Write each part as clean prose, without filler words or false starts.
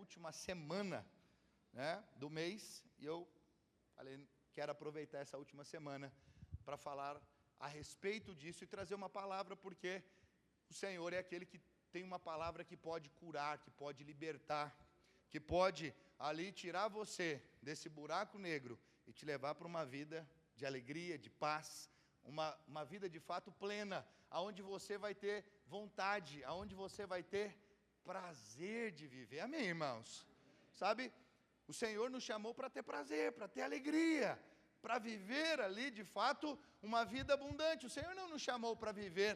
última semana, né, do mês, e eu falei, quero aproveitar essa última semana para falar a respeito disso e trazer uma palavra, porque o Senhor é aquele que tem uma palavra que pode curar, que pode libertar, que pode ali tirar você desse buraco negro e te levar para uma vida de alegria, de paz, uma vida de fato plena, aonde você vai ter vontade, aonde você vai ter prazer de viver. Amém, irmãos? Sabe, o Senhor nos chamou para ter prazer, para ter alegria, para viver ali de fato uma vida abundante. O Senhor não nos chamou para viver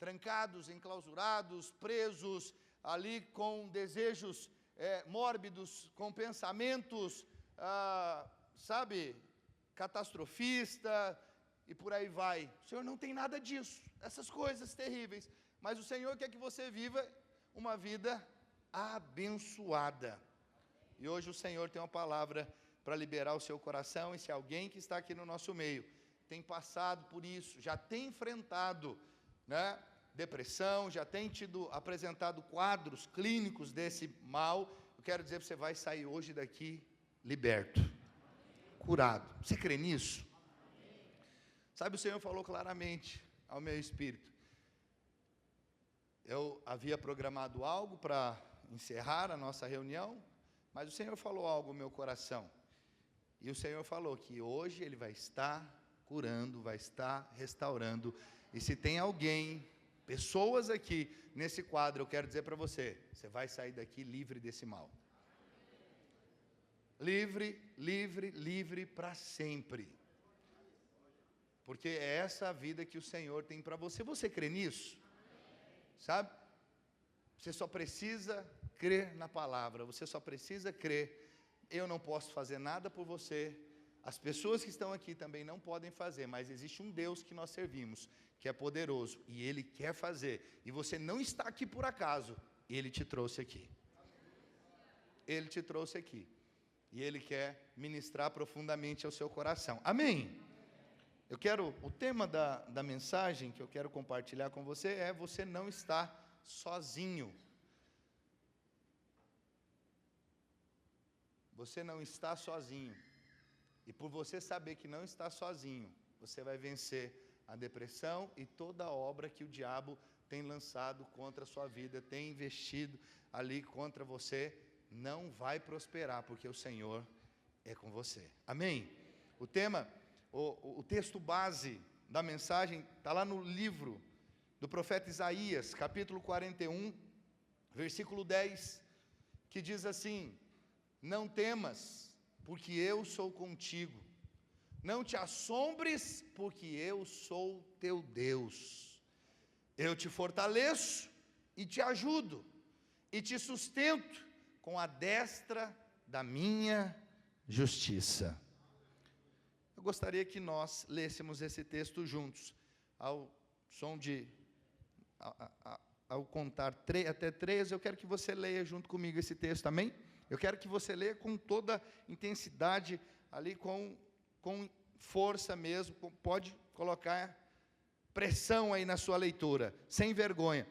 trancados, enclausurados, presos ali com desejos mórbidos, com pensamentos, sabe, catastrofista e por aí vai. O Senhor não tem nada disso, essas coisas terríveis, mas o Senhor quer que você viva uma vida abençoada. E hoje o Senhor tem uma palavra para liberar o seu coração, e se alguém que está aqui no nosso meio tem passado por isso, já tem enfrentado, né, depressão, já tem apresentado quadros clínicos desse mal, eu quero dizer para você, vai sair hoje daqui liberto, curado. Você crê nisso? Sabe, o Senhor falou claramente ao meu espírito. Eu havia programado algo para encerrar a nossa reunião, mas o Senhor falou algo ao meu coração. E o Senhor falou que hoje Ele vai estar curando, vai estar restaurando. E se tem alguém, pessoas aqui nesse quadro, eu quero dizer para você, você vai sair daqui livre desse mal. Livre, livre, livre para sempre. Porque é essa a vida que o Senhor tem para você. Você crê nisso? Sabe? Você só precisa crer na palavra, você só precisa crer. Eu não posso fazer nada por você, as pessoas que estão aqui também não podem fazer, mas existe um Deus que nós servimos, que é poderoso, e Ele quer fazer, e você não está aqui por acaso, Ele te trouxe aqui. Ele te trouxe aqui, e Ele quer ministrar profundamente ao seu coração. Amém? O tema da mensagem que eu quero compartilhar com você é: você não está sozinho. Você não está sozinho. E por você saber que não está sozinho, você vai vencer a depressão e toda a obra que o diabo tem lançado contra a sua vida, tem investido ali contra você, não vai prosperar, porque o Senhor é com você. Amém? O tema, o texto base da mensagem está lá no livro do profeta Isaías, capítulo 41, versículo 10, que diz assim: não temas, porque eu sou contigo. Não te assombres, porque eu sou teu Deus. Eu te fortaleço e te ajudo, e te sustento com a destra da minha justiça. Eu gostaria que nós lêssemos esse texto juntos, ao som de... Ao contar até 3, eu quero que você leia junto comigo esse texto, amém? Eu quero que você leia com toda intensidade, ali com força mesmo, pode colocar pressão aí na sua leitura, sem vergonha.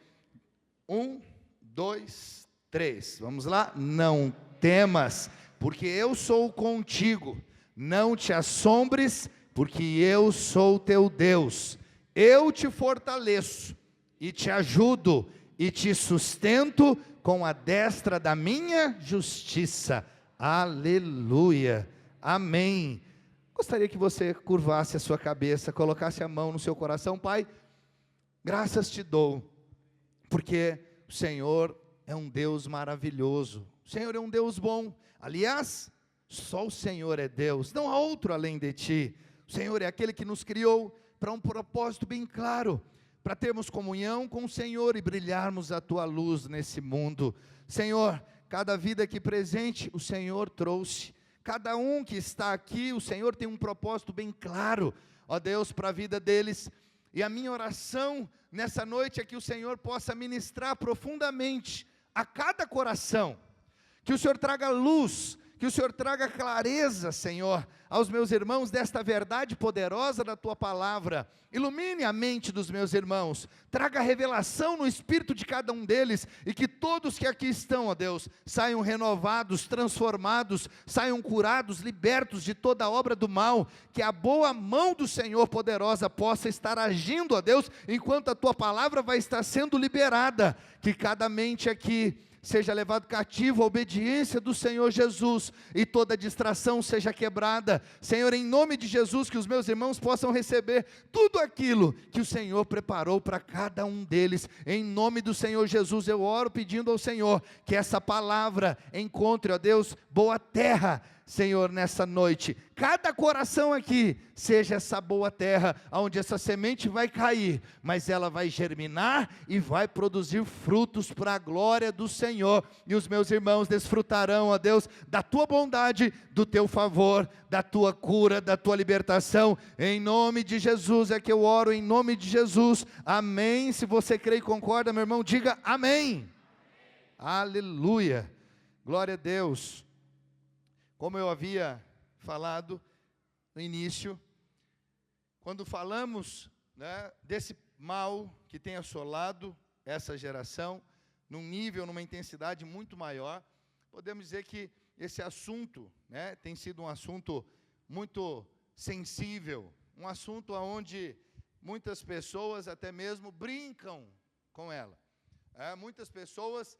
1, 2, 3, vamos lá? Não temas, porque eu sou contigo. Não te assombres, porque eu sou teu Deus. Eu te fortaleço e te ajudo e te sustento com a destra da minha justiça. Aleluia. Amém. Gostaria que você curvasse a sua cabeça, colocasse a mão no seu coração. Pai, graças te dou, porque o Senhor é um Deus maravilhoso. O Senhor é um Deus bom. Aliás, só o Senhor é Deus, não há outro além de ti. O Senhor é aquele que nos criou para um propósito bem claro, para termos comunhão com o Senhor e brilharmos a tua luz nesse mundo. Senhor, cada vida aqui presente, o Senhor trouxe. Cada um que está aqui, o Senhor tem um propósito bem claro, ó Deus, para a vida deles. E a minha oração nessa noite é que o Senhor possa ministrar profundamente a cada coração, que o Senhor traga luz, que o Senhor traga clareza, Senhor, aos meus irmãos desta verdade poderosa da Tua palavra. Ilumine a mente dos meus irmãos, traga revelação no espírito de cada um deles, e que todos que aqui estão, ó Deus, saiam renovados, transformados, saiam curados, libertos de toda obra do mal, que a boa mão do Senhor poderosa possa estar agindo, ó Deus, enquanto a Tua palavra vai estar sendo liberada, que cada mente aqui seja levado cativo à obediência do Senhor Jesus, e toda distração seja quebrada. Senhor, em nome de Jesus, que os meus irmãos possam receber tudo aquilo que o Senhor preparou para cada um deles. Em nome do Senhor Jesus, eu oro pedindo ao Senhor, que essa palavra encontre, ó Deus, boa terra, Senhor, nessa noite. Cada coração aqui seja essa boa terra, onde essa semente vai cair, mas ela vai germinar e vai produzir frutos para a glória do Senhor, e os meus irmãos desfrutarão, ó Deus, da Tua bondade, do Teu favor, da Tua cura, da Tua libertação. Em nome de Jesus é que eu oro, em nome de Jesus, amém. Se você crê e concorda, meu irmão, diga amém. Aleluia, glória a Deus. Como eu havia falado no início, quando falamos, desse mal que tem assolado essa geração, num nível, numa intensidade muito maior, podemos dizer que esse assunto, tem sido um assunto muito sensível, um assunto onde muitas pessoas até mesmo brincam com ela. Muitas pessoas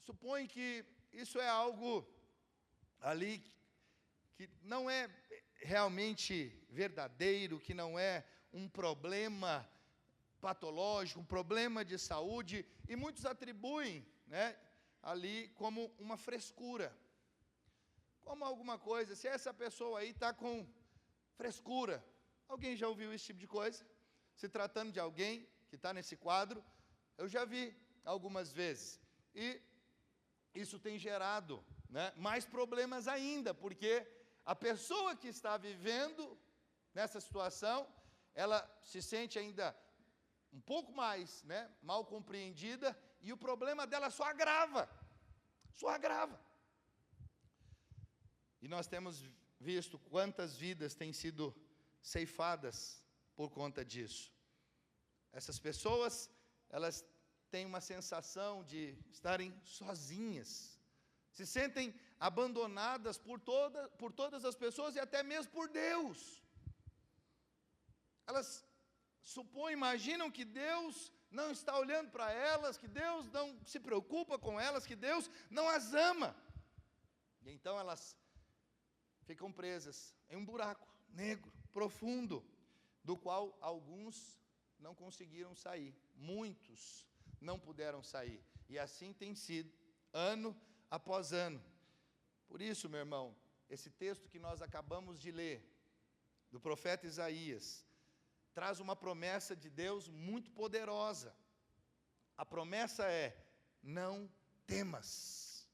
supõem que isso é algo ali que não é realmente verdadeiro, que não é um problema patológico, um problema de saúde, e muitos atribuem, ali como uma frescura, como alguma coisa. Se essa pessoa aí está com frescura, alguém já ouviu esse tipo de coisa? Se tratando de alguém que está nesse quadro, eu já vi algumas vezes, e isso tem gerado mais problemas ainda, porque a pessoa que está vivendo nessa situação, ela se sente ainda um pouco mais mal compreendida, e o problema dela só agrava, e nós temos visto quantas vidas têm sido ceifadas por conta disso. Essas pessoas, elas têm uma sensação de estarem sozinhas, se sentem abandonadas por todas as pessoas, e até mesmo por Deus. Elas imaginam que Deus não está olhando para elas, que Deus não se preocupa com elas, que Deus não as ama. E então elas ficam presas em um buraco negro, profundo, do qual alguns não conseguiram sair, muitos não puderam sair, e assim tem sido, ano após ano. Por isso, meu irmão, esse texto que nós acabamos de ler, do profeta Isaías, traz uma promessa de Deus muito poderosa. A promessa é: não temas.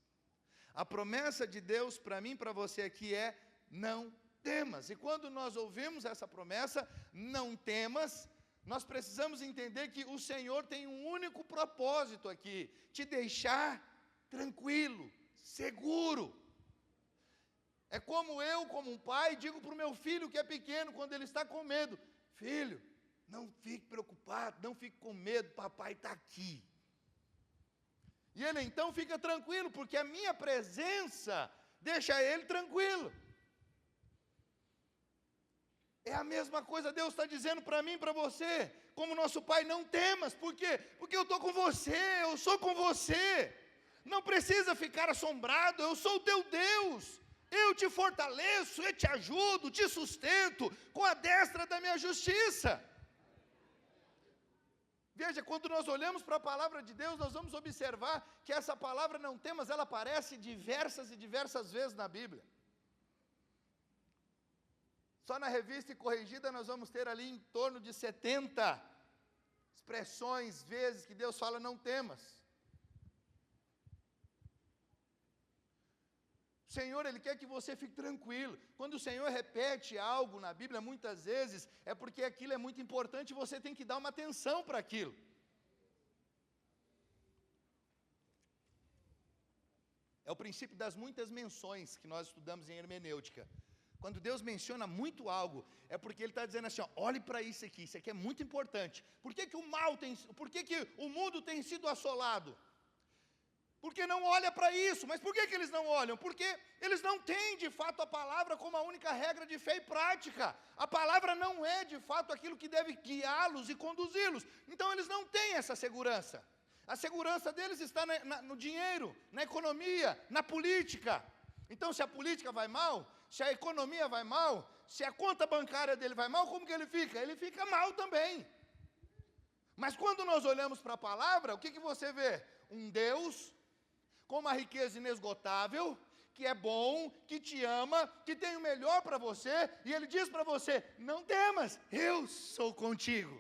A promessa de Deus para mim e para você aqui é: não temas. E quando nós ouvimos essa promessa, não temas, nós precisamos entender que o Senhor tem um único propósito aqui: te deixar tranquilo, seguro. É como eu, como um pai, digo para o meu filho que é pequeno, quando ele está com medo: filho, não fique preocupado, não fique com medo, papai está aqui. E ele então fica tranquilo, porque a minha presença deixa ele tranquilo. É a mesma coisa Deus está dizendo para mim e para você, como nosso Pai: não temas. Por quê? Porque eu estou com você, eu sou com você. Não precisa ficar assombrado, eu sou o teu Deus. Eu te fortaleço, eu te ajudo, te sustento com a destra da minha justiça. Veja, quando nós olhamos para a palavra de Deus, nós vamos observar que essa palavra não temas, ela aparece diversas e diversas vezes na Bíblia. Só na Revista e Corrigida nós vamos ter ali em torno de 70 expressões, vezes, que Deus fala: não temas. O Senhor, Ele quer que você fique tranquilo. Quando o Senhor repete algo na Bíblia, muitas vezes, é porque aquilo é muito importante e você tem que dar uma atenção para aquilo. É É o princípio das muitas menções que nós estudamos em hermenêutica. Quando Deus menciona muito algo, é porque Ele está dizendo assim, ó, olhe para isso aqui é muito importante. Por que que o mundo tem sido assolado? Porque não olha para isso. Mas por que eles não olham? Porque eles não têm de fato a palavra como a única regra de fé e prática. A palavra não é de fato aquilo que deve guiá-los e conduzi-los. Então eles não têm essa segurança. A segurança deles está no dinheiro, na economia, na política. Então se a política vai mal, se a economia vai mal, se a conta bancária dele vai mal, como que ele fica? Ele fica mal também. Mas quando nós olhamos para a palavra, o que você vê? Um Deus com uma riqueza inesgotável, que é bom, que te ama, que tem o melhor para você, e Ele diz para você, não temas, eu sou contigo.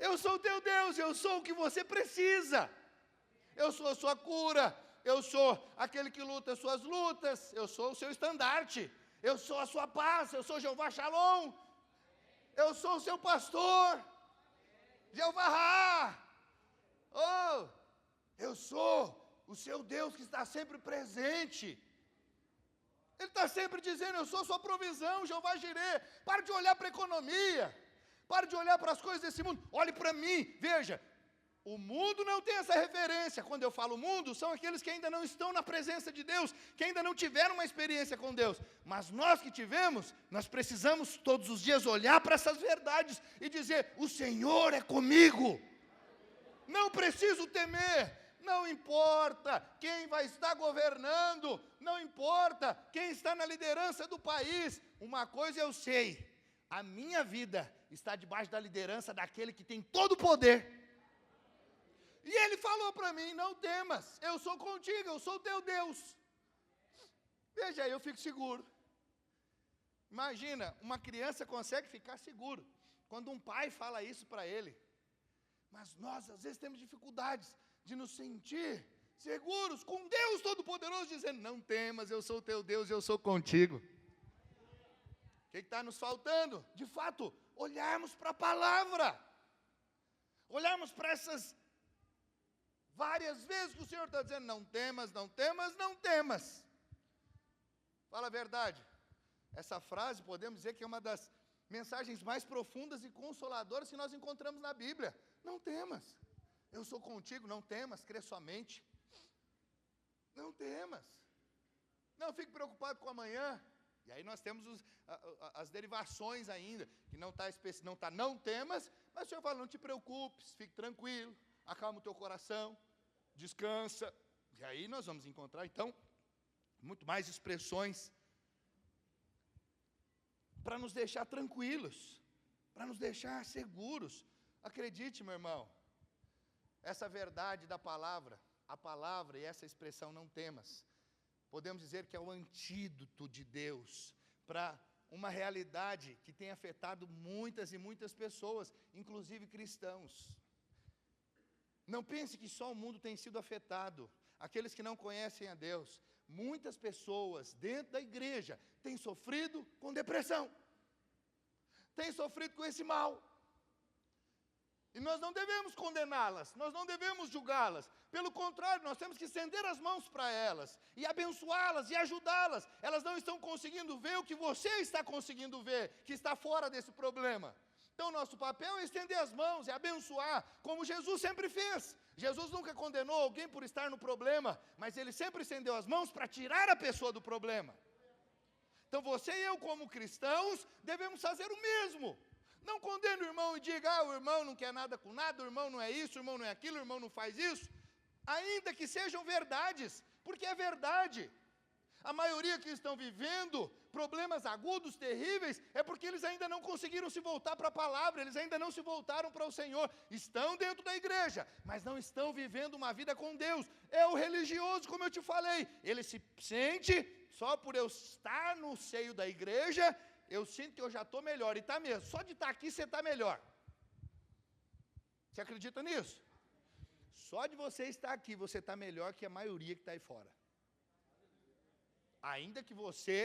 Eu sou o teu Deus, eu sou o que você precisa. Eu sou a sua cura, eu sou aquele que luta as suas lutas, eu sou o seu estandarte, eu sou a sua paz, eu sou Jeová Shalom, eu sou o seu pastor, Jeová Ra. Oh, eu sou o seu Deus que está sempre presente. Ele está sempre dizendo, eu sou sua provisão, Jeová Jireh. Para de olhar para a economia, para de olhar para as coisas desse mundo, olhe para mim, veja, o mundo não tem essa referência. Quando eu falo mundo, são aqueles que ainda não estão na presença de Deus, que ainda não tiveram uma experiência com Deus. Mas nós que tivemos, nós precisamos todos os dias olhar para essas verdades e dizer, o Senhor é comigo. Não preciso temer. Não importa quem vai estar governando, não importa quem está na liderança do país, uma coisa eu sei, a minha vida está debaixo da liderança daquele que tem todo o poder. E Ele falou para mim, não temas, eu sou contigo, eu sou o teu Deus. Veja aí, eu fico seguro. Imagina, uma criança consegue ficar seguro quando um pai fala isso para ele. Mas nós, às vezes, temos dificuldades de nos sentir seguros com Deus Todo-Poderoso, dizendo, não temas, eu sou o teu Deus, eu sou contigo. O que está nos faltando? De fato, olharmos para a palavra, olharmos para essas várias vezes que o Senhor está dizendo, não temas, não temas, não temas. Fala a verdade, essa frase podemos dizer que é uma das mensagens mais profundas e consoladoras que nós encontramos na Bíblia. Não temas. Eu sou contigo, não temas, crê somente. Não temas. Não fique preocupado com amanhã. E aí nós temos as derivações ainda, que não está não temas, mas o Senhor fala, não te preocupes, fique tranquilo, acalma o teu coração, descansa. E aí nós vamos encontrar, então, muito mais expressões para nos deixar tranquilos, para nos deixar seguros. Acredite, meu irmão, essa verdade da palavra, a palavra e essa expressão não temas, podemos dizer que é o antídoto de Deus para uma realidade que tem afetado muitas e muitas pessoas, inclusive cristãos. Não pense que só o mundo tem sido afetado, aqueles que não conhecem a Deus. Muitas pessoas dentro da igreja têm sofrido com depressão, têm sofrido com esse mal. E nós não devemos condená-las, nós não devemos julgá-las. Pelo contrário, nós temos que estender as mãos para elas e abençoá-las e ajudá-las. Elas não estão conseguindo ver o que você está conseguindo ver, que está fora desse problema. Então, nosso papel é estender as mãos e abençoar, como Jesus sempre fez. Jesus nunca condenou alguém por estar no problema, mas Ele sempre estendeu as mãos para tirar a pessoa do problema. Então, você e eu, como cristãos, devemos fazer o mesmo. Não condene o irmão e diga, o irmão não quer nada com nada, o irmão não é isso, o irmão não é aquilo, o irmão não faz isso. Ainda que sejam verdades, porque é verdade. A maioria que estão vivendo problemas agudos, terríveis, é porque eles ainda não conseguiram se voltar para a palavra, eles ainda não se voltaram para o Senhor. Estão dentro da igreja, mas não estão vivendo uma vida com Deus. É o religioso, como eu te falei, ele se sente, só por eu estar no seio da igreja, eu sinto que eu já estou melhor, e está mesmo, só de estar aqui você está melhor. Você acredita nisso? Só de você estar aqui, você está melhor que a maioria que está aí fora. Ainda que você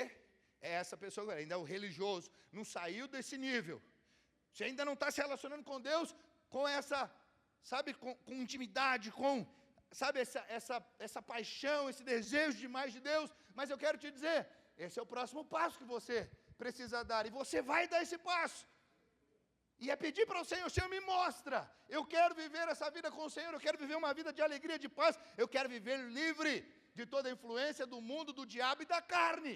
é essa pessoa, ainda é o religioso, não saiu desse nível. Você ainda não está se relacionando com Deus, com essa, sabe, com intimidade, com, sabe, essa paixão, esse desejo de mais de Deus, mas eu quero te dizer, esse é o próximo passo que você precisa dar, e você vai dar esse passo, e é pedir para o Senhor me mostra, eu quero viver essa vida com o Senhor, eu quero viver uma vida de alegria, de paz, eu quero viver livre de toda a influência do mundo, do diabo e da carne.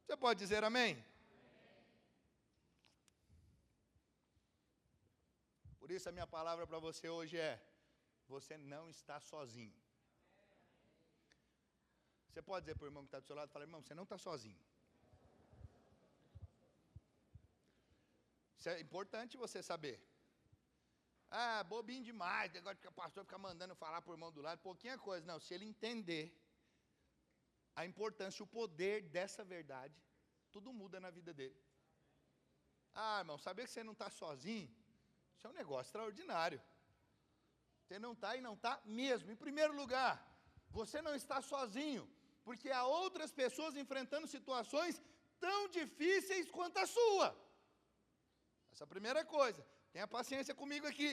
Você pode dizer amém? Por isso a minha palavra para você hoje é, você não está sozinho. Você pode dizer para o irmão que está do seu lado, fala, irmão, você não está sozinho. Isso é importante você saber. Ah, bobinho demais, negócio que o pastor fica mandando falar para o irmão do lado, pouquinha coisa. Não, se ele entender a importância, o poder dessa verdade, tudo muda na vida dele. Ah, irmão, saber que você não está sozinho, isso é um negócio extraordinário. Você não está e não está mesmo. Em primeiro lugar, você não está sozinho, porque há outras pessoas enfrentando situações tão difíceis quanto a sua. Essa é a primeira coisa. Tenha paciência comigo aqui.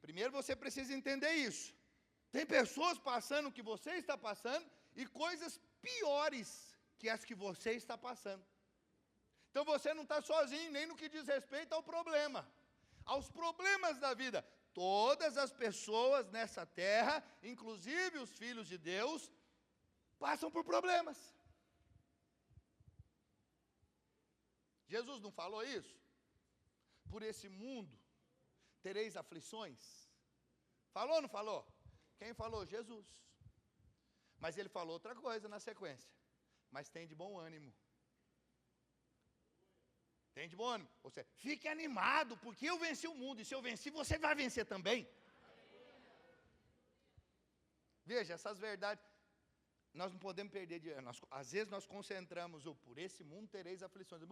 Primeiro você precisa entender isso. Tem pessoas passando o que você está passando e coisas piores que as que você está passando. Então você não está sozinho nem no que diz respeito ao problema, aos problemas da vida. Todas as pessoas nessa terra, inclusive os filhos de Deus, passam por problemas. Jesus não falou isso? Por esse mundo tereis aflições. Falou ou não falou? Quem falou? Jesus. Mas ele falou outra coisa na sequência. Mas tem de bom ânimo. Tem de bom ânimo. Ou seja, fique animado, porque eu venci o mundo. E se eu venci, você vai vencer também. Veja, essas verdades, nós não podemos perder de... às vezes nós concentramos o por esse mundo tereis aflições.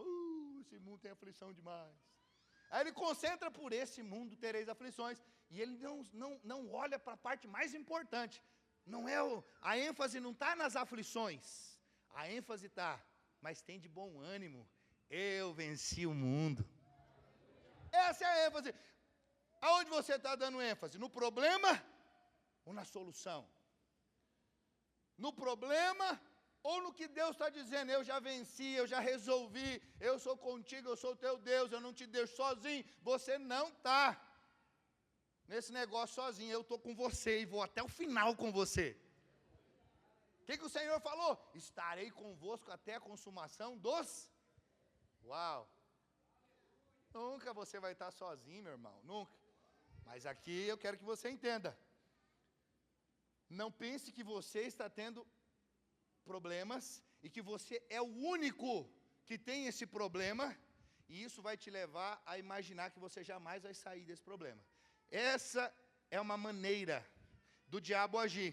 Esse mundo tem aflição demais. Aí ele concentra por esse mundo tereis aflições. E ele não olha para a parte mais importante. Não é a ênfase não está nas aflições. A ênfase está, mas tem de bom ânimo. Eu venci o mundo. Essa é a ênfase. Aonde você está dando ênfase? No problema ou na solução? No problema ou no que Deus está dizendo? Eu já venci, eu já resolvi, eu sou contigo, eu sou teu Deus, eu não te deixo sozinho. Você não está nesse negócio sozinho, eu estou com você e vou até o final com você. O que o Senhor falou? Estarei convosco até a consumação dos... Uau! Nunca você vai estar sozinho, meu irmão, nunca. Mas aqui eu quero que você entenda. Não pense que você está tendo problemas e que você é o único que tem esse problema, e isso vai te levar a imaginar que você jamais vai sair desse problema. Essa é uma maneira do diabo agir.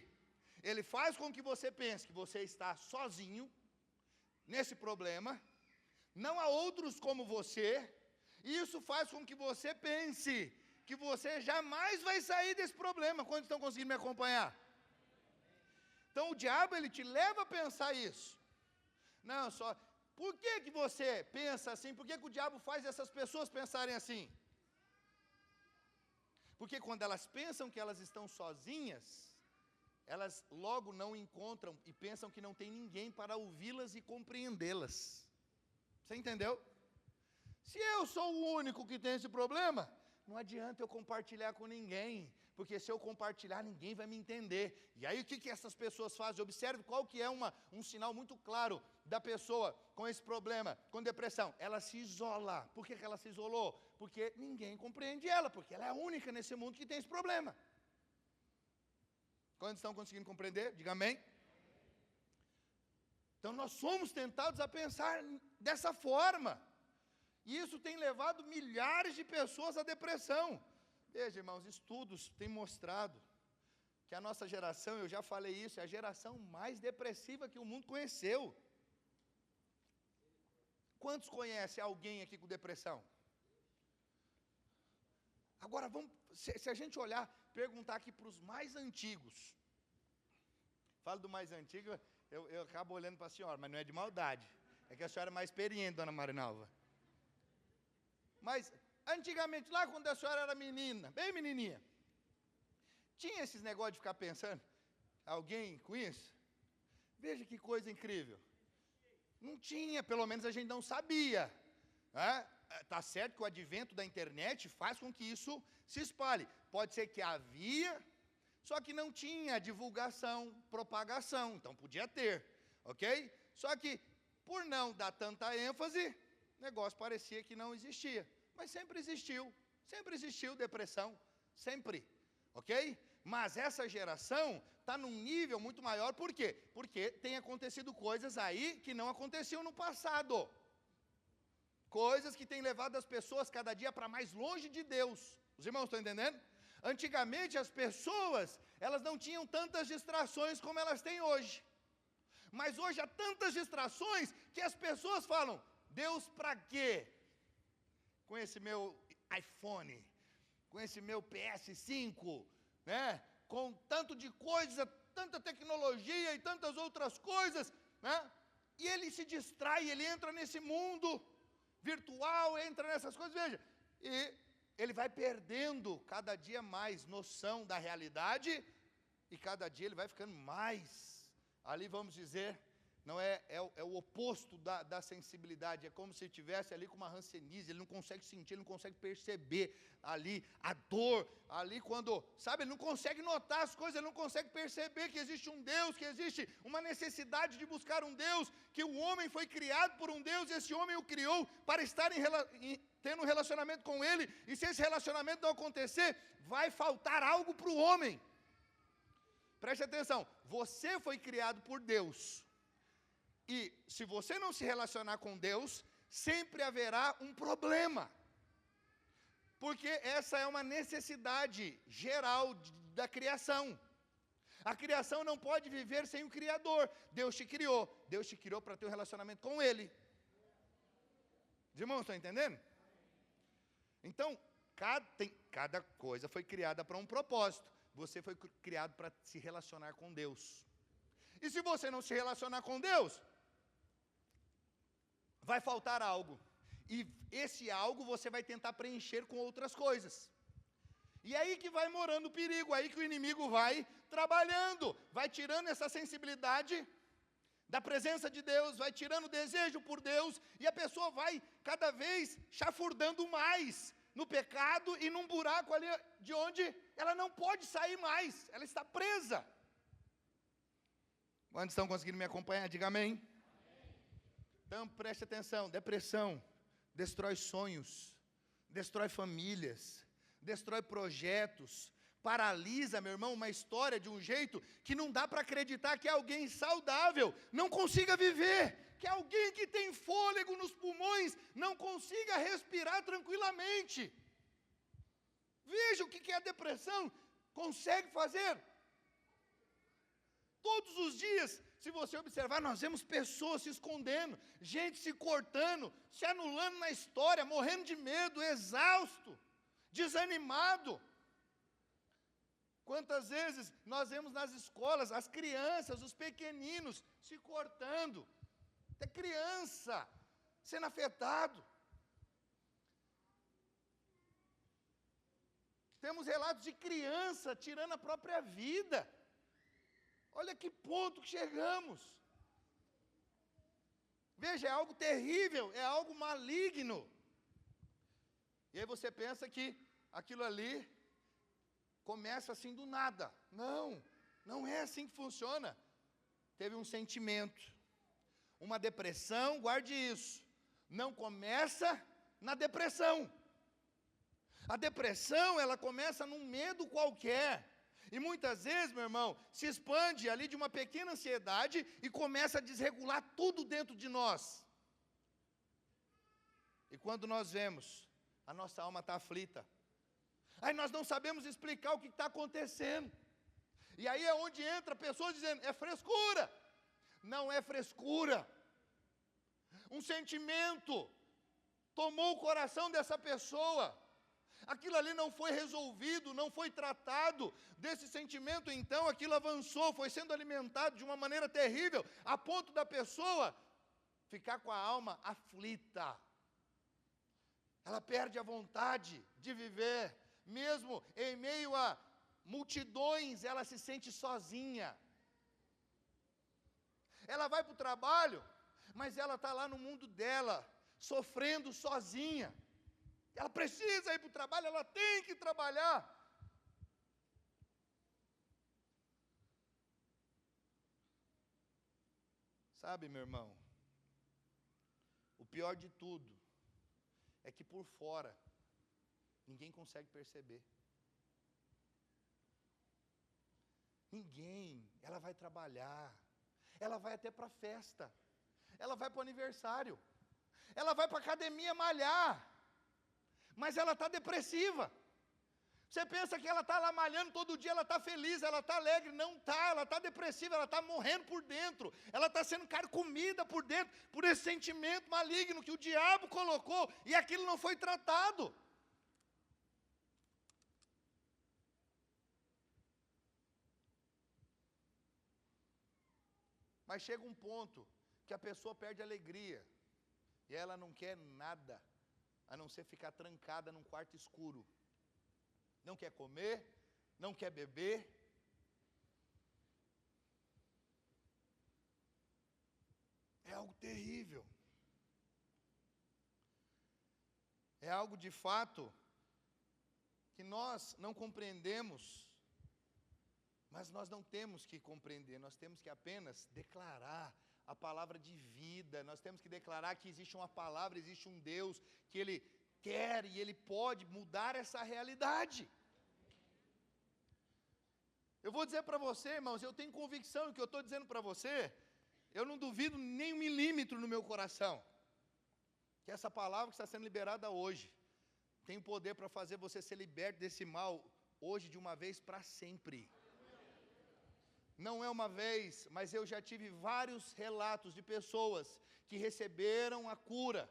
Ele faz com que você pense que você está sozinho nesse problema, não há outros como você, e isso faz com que você pense que você jamais vai sair desse problema. Quantos estão conseguindo me acompanhar? Então o diabo, ele te leva a pensar isso. Não, só... Por que você pensa assim? Por que o diabo faz essas pessoas pensarem assim? Porque quando elas pensam que elas estão sozinhas, elas logo não encontram e pensam que não tem ninguém para ouvi-las e compreendê-las. Você entendeu? Se eu sou o único que tem esse problema, não adianta eu compartilhar com ninguém, porque se eu compartilhar, ninguém vai me entender. E aí o que essas pessoas fazem? Observe qual que é um sinal muito claro da pessoa com esse problema, com depressão. Ela se isola. Por que ela se isolou? Porque ninguém compreende ela, porque ela é a única nesse mundo que tem esse problema. Quantos estão conseguindo compreender? Diga amém. Então nós somos tentados a pensar dessa forma. E isso tem levado milhares de pessoas à depressão. Veja, irmãos, estudos têm mostrado que a nossa geração, eu já falei isso, é a geração mais depressiva que o mundo conheceu. Quantos conhecem alguém aqui com depressão? Agora, se a gente olhar, perguntar aqui para os mais antigos. Falo do mais antigo, eu acabo olhando para a senhora, mas não é de maldade. É que a senhora é mais experiente, dona Marinalva. Mas, antigamente, lá quando a senhora era menina, bem menininha, tinha esses negócios de ficar pensando, alguém com isso? Veja que coisa incrível. Não tinha, pelo menos a gente não sabia. Tá certo que o advento da internet faz com que isso se espalhe. Pode ser que havia, só que não tinha divulgação, propagação, então podia ter, ok? Só que, por não dar tanta ênfase, o negócio parecia que não existia. Mas sempre existiu depressão, sempre, ok? Mas essa geração está num nível muito maior, por quê? Porque tem acontecido coisas aí que não aconteciam no passado. Coisas que têm levado as pessoas cada dia para mais longe de Deus. Os irmãos estão entendendo? Antigamente as pessoas, elas não tinham tantas distrações como elas têm hoje. Mas hoje há tantas distrações que as pessoas falam, Deus para quê? Com esse meu iPhone, com esse meu PS5, né? Com tanto de coisa, tanta tecnologia e tantas outras coisas, né? E ele se distrai, ele entra nesse mundo virtual, entra nessas coisas, veja, e ele vai perdendo cada dia mais noção da realidade, e cada dia ele vai ficando mais, ali vamos dizer, não é o oposto da sensibilidade, é como se estivesse ali com uma hanseníase, ele não consegue sentir, ele não consegue perceber ali a dor, ali quando, sabe, ele não consegue notar as coisas, ele não consegue perceber que existe um Deus, que existe uma necessidade de buscar um Deus, que o homem foi criado por um Deus, e esse homem o criou para estar tendo um relacionamento com ele, e se esse relacionamento não acontecer, vai faltar algo para o homem. Preste atenção, você foi criado por Deus, e se você não se relacionar com Deus, sempre haverá um problema. Porque essa é uma necessidade geral da criação. A criação não pode viver sem o Criador. Deus te criou para ter um relacionamento com Ele. Os irmãos estão entendendo? Então, cada coisa foi criada para um propósito. Você foi criado para se relacionar com Deus. E se você não se relacionar com Deus, vai faltar algo. E esse algo você vai tentar preencher com outras coisas. E aí que vai morando o perigo, aí que o inimigo vai trabalhando, vai tirando essa sensibilidade da presença de Deus, vai tirando o desejo por Deus, e a pessoa vai cada vez chafurdando mais no pecado e num buraco ali de onde ela não pode sair mais, ela está presa. Quantos estão conseguindo me acompanhar? Diga amém. Então preste atenção, depressão destrói sonhos, destrói famílias, destrói projetos, paralisa, meu irmão, uma história de um jeito que não dá para acreditar que alguém saudável não consiga viver, que alguém que tem fôlego nos pulmões não consiga respirar tranquilamente. Veja o que a depressão consegue fazer. Todos os dias, se você observar, nós vemos pessoas se escondendo, gente se cortando, se anulando na história, morrendo de medo, exausto, desanimado. Quantas vezes nós vemos nas escolas as crianças, os pequeninos se cortando, até criança sendo afetado. Temos relatos de criança tirando a própria vida. Olha que ponto que chegamos. Veja, é algo terrível, é algo maligno. E aí você pensa que aquilo ali começa assim do nada. Não é assim que funciona. Teve um sentimento, uma depressão, guarde isso. Não começa na depressão. A depressão, ela começa num medo qualquer. E muitas vezes, meu irmão, se expande ali de uma pequena ansiedade e começa a desregular tudo dentro de nós. E quando nós vemos, a nossa alma está aflita. Aí nós não sabemos explicar o que está acontecendo. E aí é onde entra pessoas dizendo, é frescura. Não é frescura. Um sentimento tomou o coração dessa pessoa. Aquilo ali não foi resolvido, não foi tratado. Desse sentimento, então, aquilo avançou, foi sendo alimentado de uma maneira terrível, a ponto da pessoa ficar com a alma aflita. Ela perde a vontade de viver, mesmo em meio a multidões, ela se sente sozinha. ela vai para o trabalho, mas ela está lá no mundo dela, sofrendo sozinha. Ela precisa ir para o trabalho, ela tem que trabalhar. Sabe, meu irmão, o pior de tudo é que por fora ninguém consegue perceber. Ninguém. Ela vai trabalhar, ela vai até para a festa, ela vai para o aniversário, ela vai para a academia malhar, mas ela está depressiva. Você pensa que ela está lá malhando todo dia, ela está feliz, ela está alegre. Não está, ela está depressiva, ela está morrendo por dentro. Ela está sendo carcomida por dentro, por esse sentimento maligno que o diabo colocou, e aquilo não foi tratado. Mas chega um ponto que a pessoa perde a alegria, e ela não quer nada, a não ser ficar trancada num quarto escuro. Não quer comer, não quer beber. É algo terrível. É algo de fato que nós não compreendemos, mas nós não temos que compreender, nós temos que apenas declarar a palavra de vida. Nós temos que declarar que existe uma palavra, existe um Deus que Ele quer e Ele pode mudar essa realidade. Eu vou dizer para você, irmãos, eu tenho convicção que eu estou dizendo para você, eu não duvido nem 1 milímetro no meu coração, que essa palavra que está sendo liberada hoje, tem o poder para fazer você ser liberto desse mal, hoje de uma vez para sempre. Não é uma vez, mas eu já tive vários relatos de pessoas que receberam a cura.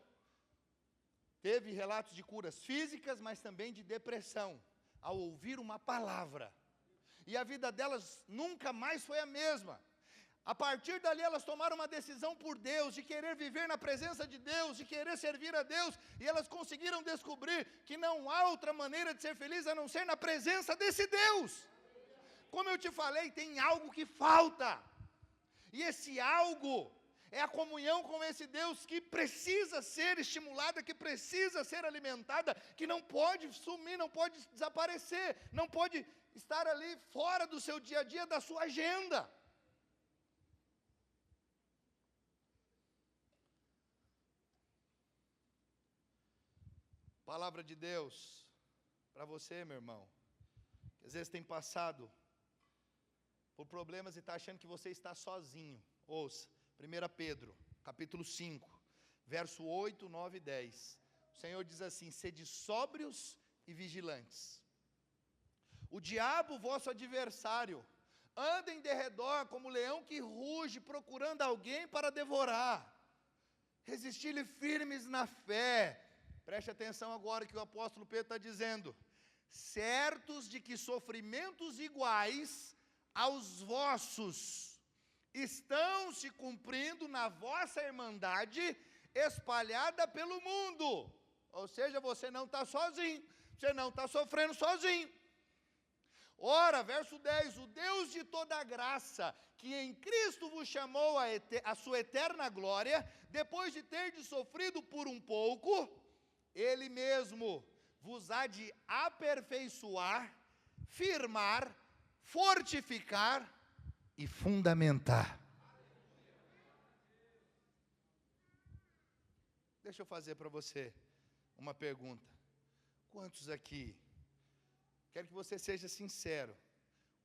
Teve relatos de curas físicas, mas também de depressão, ao ouvir uma palavra. E a vida delas nunca mais foi a mesma. A partir dali elas tomaram uma decisão por Deus, de querer viver na presença de Deus, de querer servir a Deus, e elas conseguiram descobrir que não há outra maneira de ser feliz a não ser na presença desse Deus. Como eu te falei, tem algo que falta, e esse algo é a comunhão com esse Deus que precisa ser estimulada, que precisa ser alimentada, que não pode sumir, não pode desaparecer, não pode estar ali fora do seu dia a dia, da sua agenda. Palavra de Deus para você, meu irmão, que às vezes tem passado por problemas e está achando que você está sozinho. Ouça, 1 Pedro, capítulo 5, verso 8, 9 e 10. O Senhor diz assim: sede sóbrios e vigilantes. O diabo, vosso adversário, anda em derredor como leão que ruge, procurando alguém para devorar. Resisti-lhe firmes na fé. Preste atenção agora que o apóstolo Pedro está dizendo: certos de que sofrimentos iguais aos vossos estão se cumprindo na vossa irmandade espalhada pelo mundo. Ou seja, você não está sozinho, você não está sofrendo sozinho. Ora, verso 10, o Deus de toda graça, que em Cristo vos chamou a sua eterna glória, depois de terdes sofrido por um pouco, Ele mesmo vos há de aperfeiçoar, firmar, fortificar e fundamentar. Deixa eu fazer para você uma pergunta. Quantos aqui, quero que você seja sincero,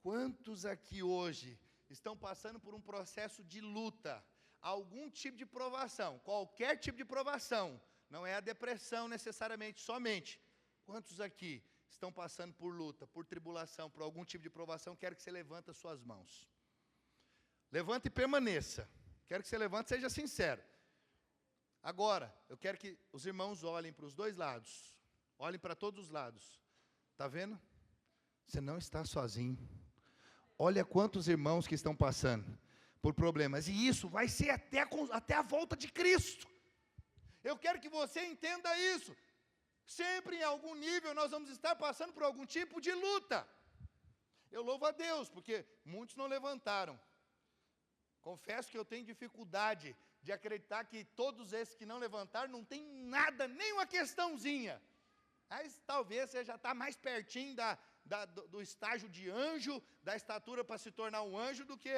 quantos aqui hoje estão passando por um processo de luta, algum tipo de provação, qualquer tipo de provação, não é a depressão necessariamente, somente. Quantos aqui estão passando por luta, por tribulação, por algum tipo de provação? Quero que você levante as suas mãos. Levante e permaneça. Quero que você levante e seja sincero. Agora, eu quero que os irmãos olhem para os dois lados. Olhem para todos os lados. Está vendo? Você não está sozinho. Olha quantos irmãos que estão passando por problemas. E isso vai ser até a volta de Cristo. Eu quero que você entenda isso. Sempre em algum nível nós vamos estar passando por algum tipo de luta. Eu louvo a Deus, porque muitos não levantaram. Confesso que eu tenho dificuldade de acreditar que todos esses que não levantaram não tem nada, nem uma questãozinha. Mas talvez você já está mais pertinho do estágio de anjo, da estatura para se tornar um anjo, do que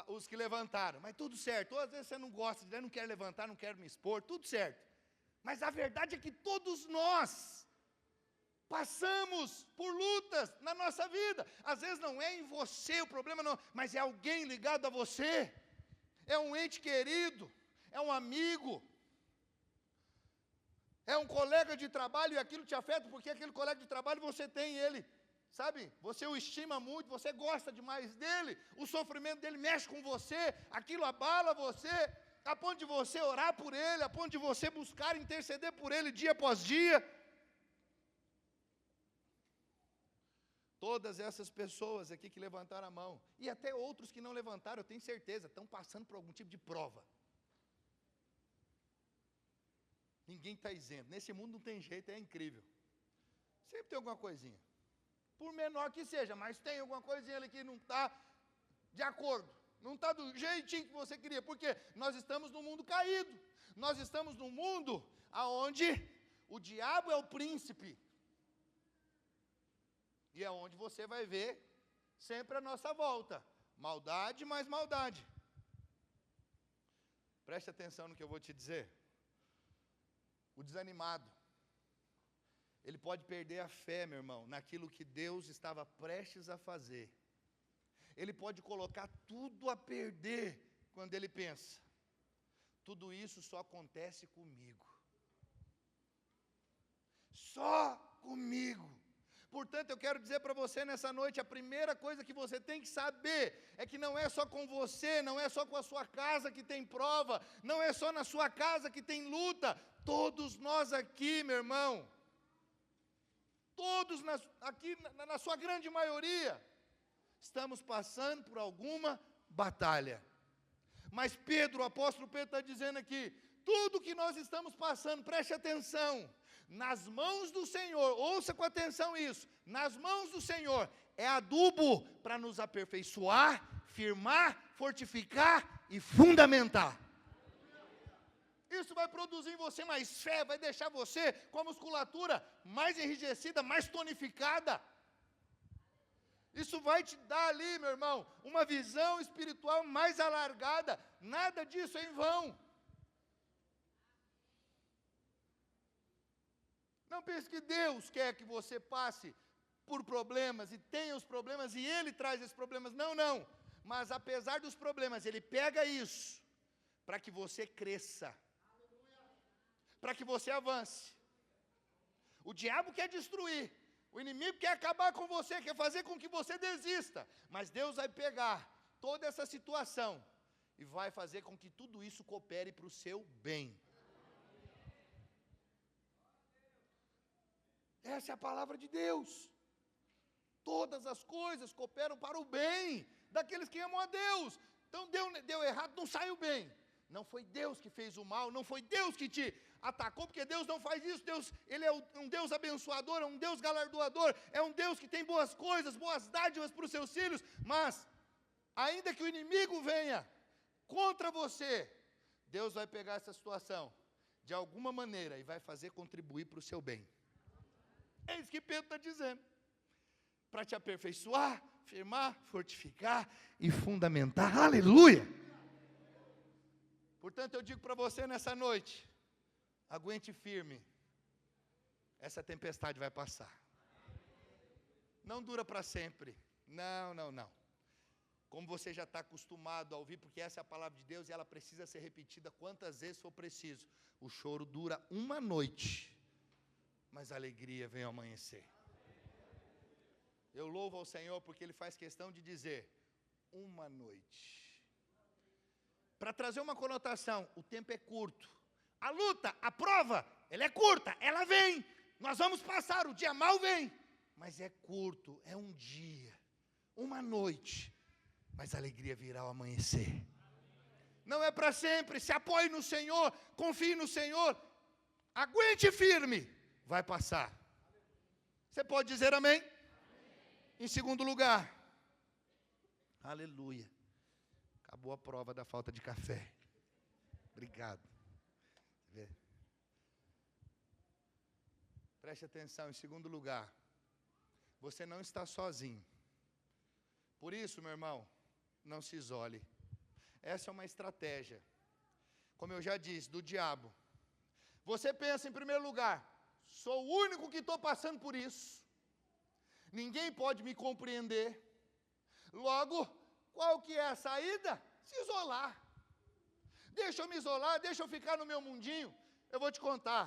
os que levantaram. Mas tudo certo. Ou às vezes você não gosta, você não quer levantar, não quer me expor, tudo certo. Mas a verdade é que todos nós passamos por lutas na nossa vida. Às vezes não é em você o problema, não, mas é alguém ligado a você. É um ente querido, é um amigo, é um colega de trabalho, e aquilo te afeta, porque aquele colega de trabalho você tem ele, sabe? Você o estima muito, você gosta demais dele, o sofrimento dele mexe com você, aquilo abala você, a ponto de você orar por ele, a ponto de você buscar interceder por ele dia após dia. Todas essas pessoas aqui que levantaram a mão, e até outros que não levantaram, eu tenho certeza, estão passando por algum tipo de prova. Ninguém está isento. Nesse mundo não tem jeito, é incrível. Sempre tem alguma coisinha. Por menor que seja, mas tem alguma coisinha ali que não está de acordo. Não está do jeitinho que você queria. Porque nós estamos num mundo caído. Nós estamos num mundo onde o diabo é o príncipe. E é onde você vai ver sempre a nossa volta. Maldade mais maldade. Preste atenção no que eu vou te dizer. O desanimado, ele pode perder a fé, meu irmão, naquilo que Deus estava prestes a fazer. Ele pode colocar tudo a perder quando ele pensa: tudo isso só acontece comigo. Só comigo. Portanto, eu quero dizer para você nessa noite, a primeira coisa que você tem que saber é que não é só com você, não é só com a sua casa que tem prova, não é só na sua casa que tem luta. Todos nós aqui, meu irmão, todos aqui, na sua grande maioria, estamos passando por alguma batalha. Mas Pedro, o apóstolo Pedro está dizendo aqui, tudo que nós estamos passando, preste atenção, nas mãos do Senhor, ouça com atenção isso, nas mãos do Senhor, é adubo para nos aperfeiçoar, firmar, fortificar e fundamentar. Isso vai produzir em você mais fé, vai deixar você com a musculatura mais enrijecida, mais tonificada. Isso vai te dar ali, meu irmão, uma visão espiritual mais alargada. Nada disso é em vão. Não pense que Deus quer que você passe por problemas e tenha os problemas e Ele traz esses problemas. Não, não. Mas apesar dos problemas, Ele pega isso para que você cresça, para que você avance. O diabo quer destruir, o inimigo quer acabar com você, quer fazer com que você desista. Mas Deus vai pegar toda essa situação e vai fazer com que tudo isso coopere para o seu bem. Essa é a palavra de Deus. Todas as coisas cooperam para o bem daqueles que amam a Deus. Então deu errado, não saiu bem. Não foi Deus que fez o mal, não foi Deus que te atacou, porque Deus não faz isso. Deus, Ele é um Deus abençoador, é um Deus galardoador, é um Deus que tem boas coisas, boas dádivas para os seus filhos. Mas, ainda que o inimigo venha contra você, Deus vai pegar essa situação de alguma maneira e vai fazer contribuir para o seu bem. É isso que Pedro está dizendo. Para te aperfeiçoar, firmar, fortificar e fundamentar. Aleluia! Portanto, eu digo para você nessa noite, aguente firme. Essa tempestade vai passar. Não dura para sempre. Não, não, não. Como você já está acostumado a ouvir, porque essa é a palavra de Deus e ela precisa ser repetida quantas vezes for preciso. O choro dura uma noite, mas a alegria vem ao amanhecer. Eu louvo ao Senhor porque Ele faz questão de dizer, uma noite. Para trazer uma conotação, o tempo é curto. A luta, a prova, ela é curta, ela vem. Nós vamos passar, o dia mal vem. Mas é curto, é um dia, uma noite. Mas a alegria virá ao amanhecer. Não é para sempre, se apoie no Senhor, confie no Senhor. Aguente firme, vai passar. Você pode dizer amém? Em segundo lugar, aleluia. Acabou. boa prova da falta de café. Obrigado. Preste atenção, em segundo lugar, você não está sozinho. Por isso, meu irmão, não se isole. Essa é uma estratégia, como eu já disse, do diabo. Você pensa em primeiro lugar, sou o único que estou passando por isso. Ninguém pode me compreender. Logo, qual que é a saída? Se isolar. Deixa eu me isolar, deixa eu ficar no meu mundinho. Eu vou te contar,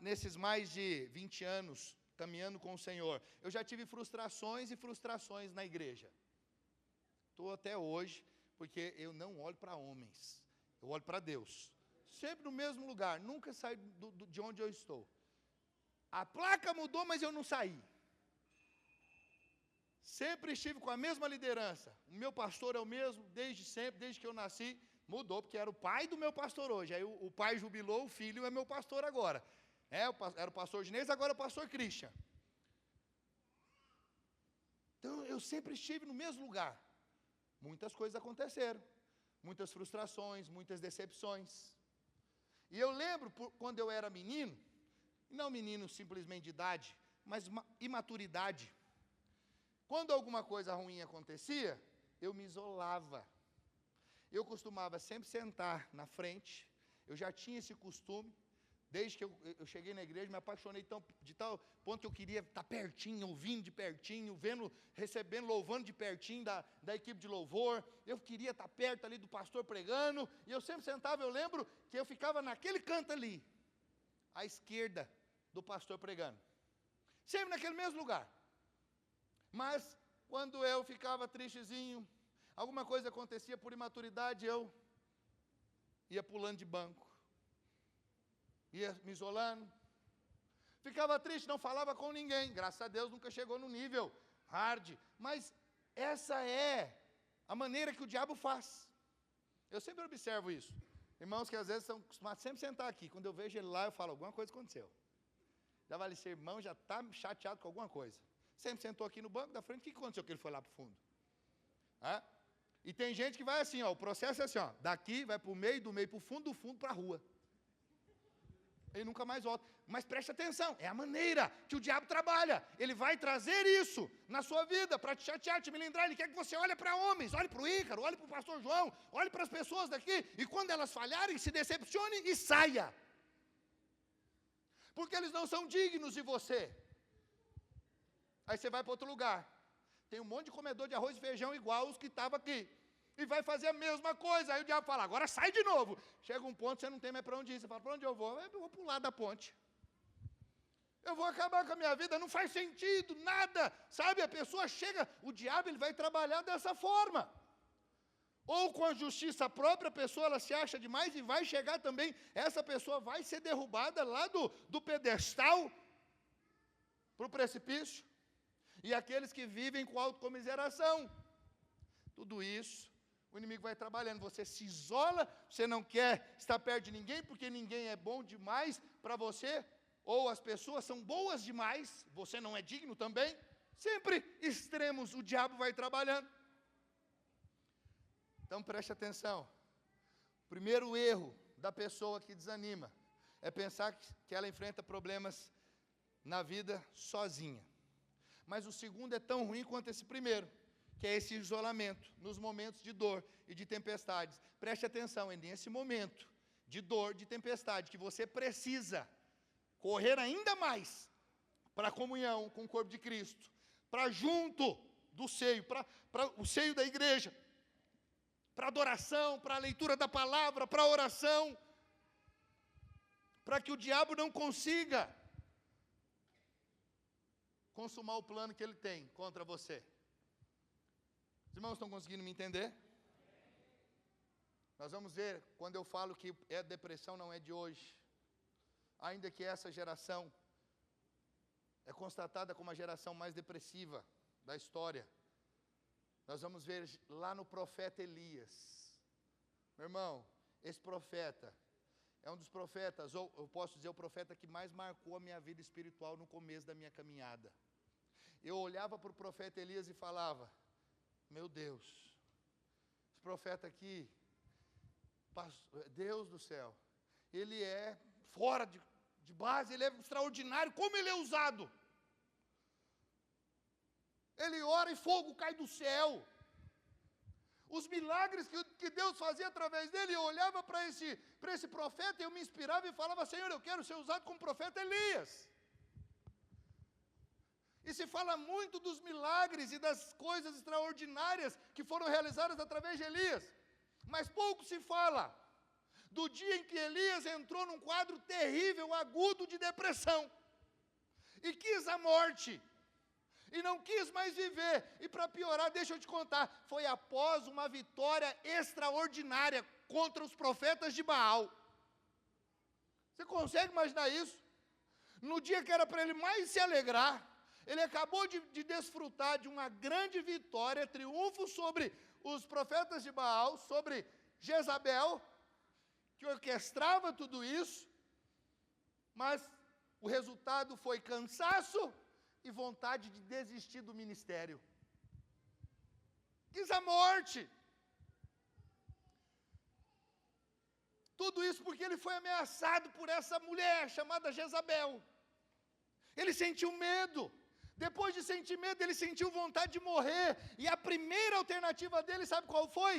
nesses mais de 20 anos, caminhando com o Senhor, eu já tive frustrações e frustrações na igreja. Estou até hoje, porque eu não olho para homens, eu olho para Deus. Sempre no mesmo lugar, nunca saio de onde eu estou. A placa mudou, mas eu não saí. Sempre estive com a mesma liderança. O meu pastor é o mesmo, desde sempre, desde que eu nasci. Mudou, porque era o pai do meu pastor hoje. Aí o pai jubilou, o filho é meu pastor agora. Era o pastor Ginês, agora é o pastor Christian. Então, eu sempre estive no mesmo lugar. Muitas coisas aconteceram. Muitas frustrações, muitas decepções. E eu lembro, quando eu era menino, não menino simplesmente de idade, mas imaturidade. Quando alguma coisa ruim acontecia, eu me isolava. Eu costumava sempre sentar na frente, eu já tinha esse costume, desde que eu cheguei na igreja, me apaixonei de tal ponto que eu queria estar pertinho, ouvindo de pertinho, vendo, recebendo, louvando de pertinho da equipe de louvor. Eu queria estar perto ali do pastor pregando, e eu sempre sentava, eu lembro que eu ficava naquele canto ali, à esquerda do pastor pregando. Sempre naquele mesmo lugar. Mas, quando eu ficava tristezinho, alguma coisa acontecia por imaturidade, eu ia pulando de banco, ia me isolando, ficava triste, não falava com ninguém, graças a Deus nunca chegou no nível hard, mas essa é a maneira que o diabo faz. Eu sempre observo isso. Irmãos que às vezes são acostumados sempre sentar aqui, quando eu vejo ele lá, eu falo, alguma coisa aconteceu. Já vai ser irmão, já está chateado com alguma coisa. Sempre sentou aqui no banco da frente, o que aconteceu que ele foi lá para o fundo? E tem gente que vai assim, o processo é assim, daqui vai para o meio, do meio para o fundo, do fundo para a rua. Ele nunca mais volta. Mas preste atenção, é a maneira que o diabo trabalha. Ele vai trazer isso na sua vida, para te chatear, te melindrar. Ele quer que você olhe para homens, olhe para o Ícaro, olhe para o pastor João, olhe para as pessoas daqui, e quando elas falharem, se decepcione e saia. Porque eles não são dignos de você. Aí você vai para outro lugar. Tem um monte de comedor de arroz e feijão igual os que estavam aqui. E vai fazer a mesma coisa. Aí o diabo fala, agora sai de novo. Chega um ponto, você não tem mais para onde ir. Você fala, para onde eu vou? Eu vou pular da ponte. Eu vou acabar com a minha vida, não faz sentido, nada. Sabe, a pessoa chega, o diabo ele vai trabalhar dessa forma. Ou com a justiça própria, a pessoa ela se acha demais e vai chegar também, essa pessoa vai ser derrubada lá do pedestal para o precipício. E aqueles que vivem com autocomiseração. Tudo isso, o inimigo vai trabalhando. Você se isola, você não quer estar perto de ninguém, porque ninguém é bom demais para você, ou as pessoas são boas demais, você não é digno também. Sempre extremos, o diabo vai trabalhando. Então preste atenção. O primeiro erro da pessoa que desanima é pensar que ela enfrenta problemas na vida sozinha. Mas o segundo é tão ruim quanto esse primeiro, que é esse isolamento, nos momentos de dor e de tempestades. Preste atenção, é nesse momento de dor, de tempestade, que você precisa correr ainda mais para a comunhão com o corpo de Cristo, para junto do seio, para o seio da igreja, para adoração, para a leitura da palavra, para a oração, para que o diabo não consiga consumar o plano que ele tem contra você. Os irmãos estão conseguindo me entender? Nós vamos ver, quando eu falo que a depressão não é de hoje, ainda que essa geração é constatada como a geração mais depressiva da história, nós vamos ver lá no profeta Elias. Meu irmão, esse profeta é um dos profetas, ou eu posso dizer o profeta que mais marcou a minha vida espiritual no começo da minha caminhada. Eu olhava para o profeta Elias e falava, meu Deus, esse profeta aqui, Deus do céu, ele é fora de base, ele é extraordinário, como ele é usado? Ele ora e fogo cai do céu. Os milagres que Deus fazia através dele, eu olhava para esse profeta, eu me inspirava e falava, Senhor, eu quero ser usado como profeta Elias. E se fala muito dos milagres e das coisas extraordinárias que foram realizadas através de Elias, mas pouco se fala do dia em que Elias entrou num quadro terrível, agudo de depressão, e quis a morte, e não quis mais viver, e para piorar, deixa eu te contar, foi após uma vitória extraordinária contra os profetas de Baal. Você consegue imaginar isso? No dia que era para ele mais se alegrar, ele acabou de desfrutar de uma grande vitória, triunfo sobre os profetas de Baal, sobre Jezabel, que orquestrava tudo isso, mas o resultado foi cansaço e vontade de desistir do ministério. Quis a morte. Tudo isso porque ele foi ameaçado por essa mulher chamada Jezabel. Ele sentiu medo. Depois de sentir medo, ele sentiu vontade de morrer. E a primeira alternativa dele, sabe qual foi?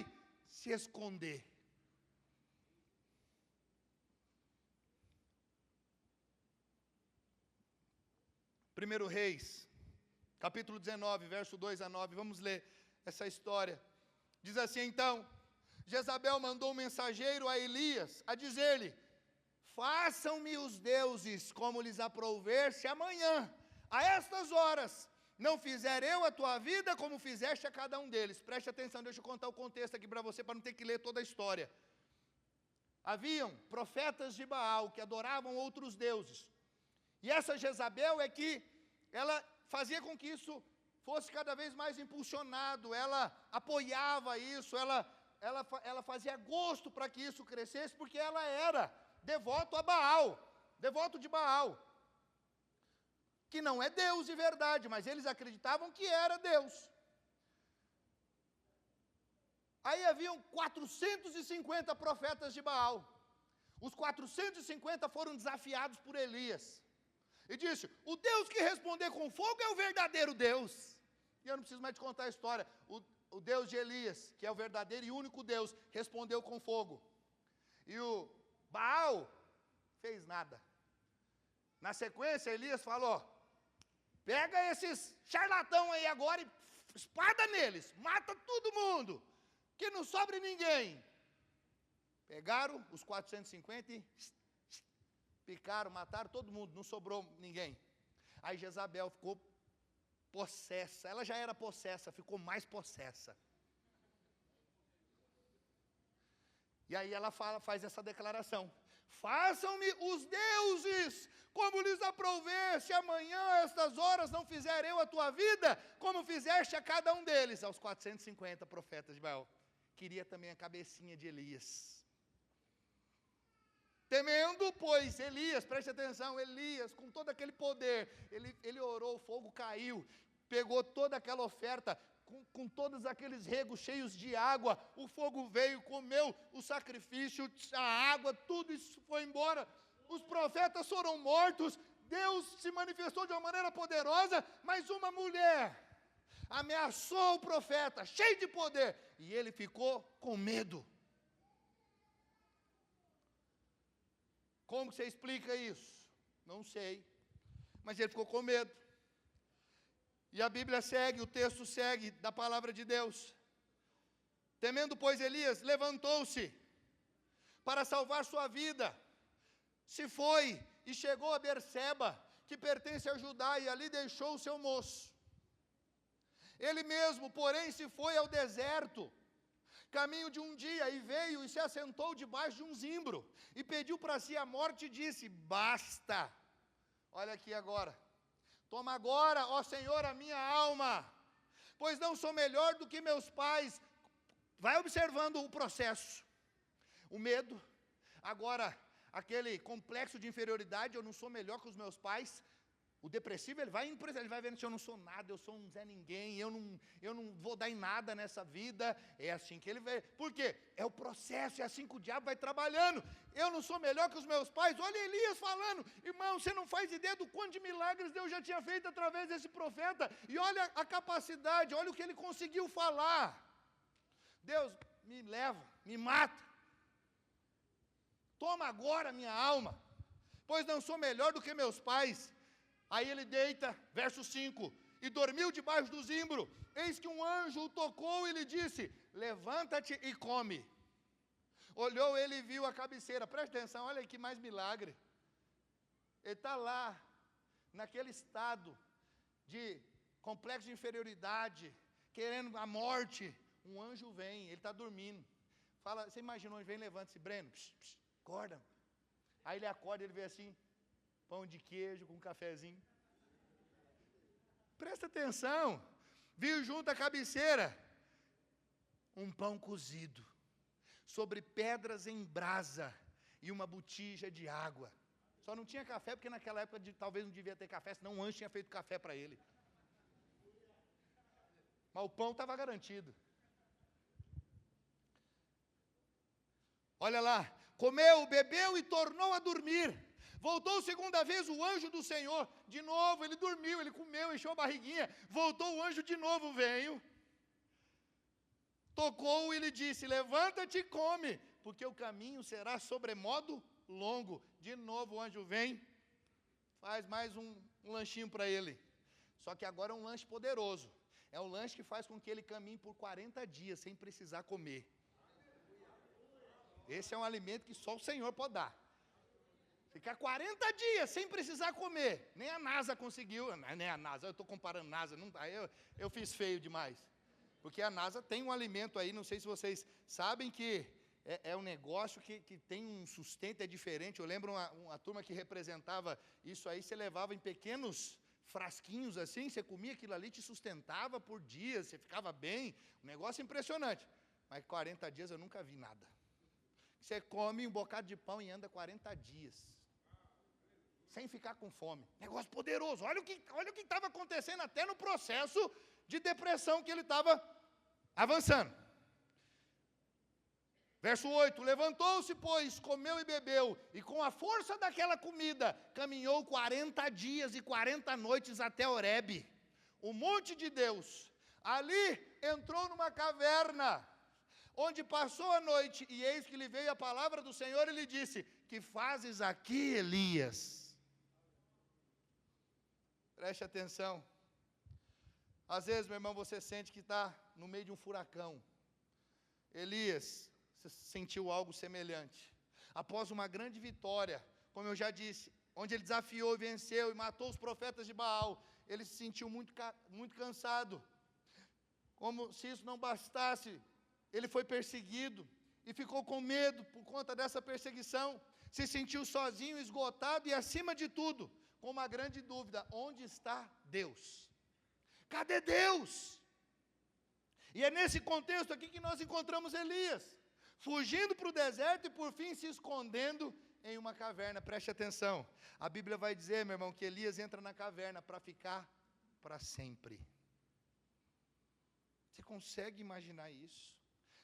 Se esconder. 1 Reis, capítulo 19, verso 2 a 9, vamos ler essa história. Diz assim, então, Jezabel mandou um mensageiro a Elias, a dizer-lhe, façam-me os deuses como lhes aprouver, se amanhã, a estas horas, não fizer eu a tua vida como fizeste a cada um deles. Preste atenção, deixa eu contar o contexto aqui para você, para não ter que ler toda a história. Haviam profetas de Baal que adoravam outros deuses. E essa Jezabel é que ela fazia com que isso fosse cada vez mais impulsionado, ela apoiava isso, ela fazia gosto para que isso crescesse, porque ela era devoto a Baal, devoto de Baal, que não é Deus de verdade, mas eles acreditavam que era Deus. Aí haviam 450 profetas de Baal. Os 450 foram desafiados por Elias. E disse, o Deus que responder com fogo é o verdadeiro Deus. E eu não preciso mais te contar a história. O Deus de Elias, que é o verdadeiro e único Deus, respondeu com fogo. E o Baal fez nada. Na sequência, Elias falou, pega esses charlatão aí agora e espada neles, mata todo mundo, que não sobre ninguém. Pegaram os 450 e picaram, mataram todo mundo, não sobrou ninguém. Aí Jezabel ficou possessa, ela já era possessa, ficou mais possessa. E aí ela faz essa declaração, façam-me os deuses, como lhes aprouver, se amanhã, a estas horas, não fizer eu a tua vida, como fizeste a cada um deles, aos 450 profetas de Baal. Queria também a cabecinha de Elias. Temendo, pois, Elias, preste atenção, Elias, com todo aquele poder, ele orou, o fogo caiu, pegou toda aquela oferta, com todos aqueles regos cheios de água, o fogo veio, comeu o sacrifício, a água, tudo isso foi embora, os profetas foram mortos, Deus se manifestou de uma maneira poderosa, mas uma mulher ameaçou o profeta, cheio de poder, e ele ficou com medo. Como você explica isso? Não sei. Mas ele ficou com medo. E a Bíblia segue, o texto segue da palavra de Deus. Temendo, pois, Elias, levantou-se para salvar sua vida. Se foi e chegou a Berseba, que pertence a Judá, e ali deixou o seu moço. Ele mesmo, porém, se foi ao deserto, caminho de um dia, e veio e se assentou debaixo de um zimbro, e pediu para si a morte e disse, basta, olha aqui agora, toma agora, ó Senhor, a minha alma, pois não sou melhor do que meus pais. Vai observando o processo, o medo, agora aquele complexo de inferioridade, eu não sou melhor que os meus pais, O depressivo, ele vai vendo se eu não sou nada, eu sou um Zé Ninguém, eu não vou dar em nada nessa vida. É assim que ele vê. Por quê? É o processo, é assim que o diabo vai trabalhando. Eu não sou melhor que os meus pais. Olha Elias falando, irmão, você não faz ideia do quanto de milagres Deus já tinha feito através desse profeta. E olha a capacidade, olha o que ele conseguiu falar. Deus, me leva, me mata. Toma agora minha alma, pois não sou melhor do que meus pais. Aí ele deita, verso 5, e dormiu debaixo do zimbro. Eis que um anjo o tocou e lhe disse, levanta-te e come. Olhou ele e viu a cabeceira. Presta atenção, olha que mais milagre. Ele está lá, naquele estado de complexo de inferioridade, querendo a morte. Um anjo vem, ele está dormindo. Fala, você imaginou, vem, levanta-se, Breno, acorda. Aí ele acorda, ele vê assim, pão de queijo com um cafezinho. Presta atenção. Viu junto à cabeceira um pão cozido, sobre pedras em brasa e uma botija de água. Só não tinha café, porque naquela época talvez não devia ter café, senão o anjo tinha feito café para ele. Mas o pão estava garantido. Olha lá, comeu, bebeu e tornou a dormir. Voltou segunda vez o anjo do Senhor, de novo, ele dormiu, ele comeu, encheu a barriguinha. Voltou o anjo de novo, veio, tocou e lhe disse, levanta-te e come, porque o caminho será sobremodo longo. De novo o anjo vem, faz mais um lanchinho para ele. Só que agora é um lanche poderoso. É um lanche que faz com que ele caminhe por 40 dias, sem precisar comer. Esse é um alimento que só o Senhor pode dar. Ficar 40 dias sem precisar comer. Nem a NASA conseguiu. Nem a NASA, eu estou comparando NASA. Não, aí eu fiz feio demais. Porque a NASA tem um alimento aí, não sei se vocês sabem que é um negócio que tem um sustento, é diferente. Eu lembro uma turma que representava isso aí, você levava em pequenos frasquinhos assim, você comia aquilo ali, te sustentava por dias, você ficava bem. Um negócio impressionante. Mas 40 dias eu nunca vi nada. Você come um bocado de pão e anda 40 dias. Sem ficar com fome. Negócio poderoso. Olha o que estava acontecendo até no processo de depressão que ele estava avançando. Verso 8, levantou-se, pois, comeu e bebeu, e com a força daquela comida, caminhou 40 dias e 40 noites até Horebe, o monte de Deus. Ali entrou numa caverna, onde passou a noite, e eis que lhe veio a palavra do Senhor, e lhe disse, que fazes aqui, Elias? Preste atenção. Às vezes, meu irmão, você sente que está no meio de um furacão. Elias sentiu algo semelhante. Após uma grande vitória, como eu já disse, onde ele desafiou e venceu e matou os profetas de Baal, ele se sentiu muito cansado. Como se isso não bastasse, ele foi perseguido e ficou com medo por conta dessa perseguição. Se sentiu sozinho, esgotado e, acima de tudo, com uma grande dúvida: onde está Deus? Cadê Deus? E é nesse contexto aqui que nós encontramos Elias, fugindo para o deserto e por fim se escondendo em uma caverna. Preste atenção, a Bíblia vai dizer, meu irmão, que Elias entra na caverna para ficar para sempre. Você consegue imaginar isso?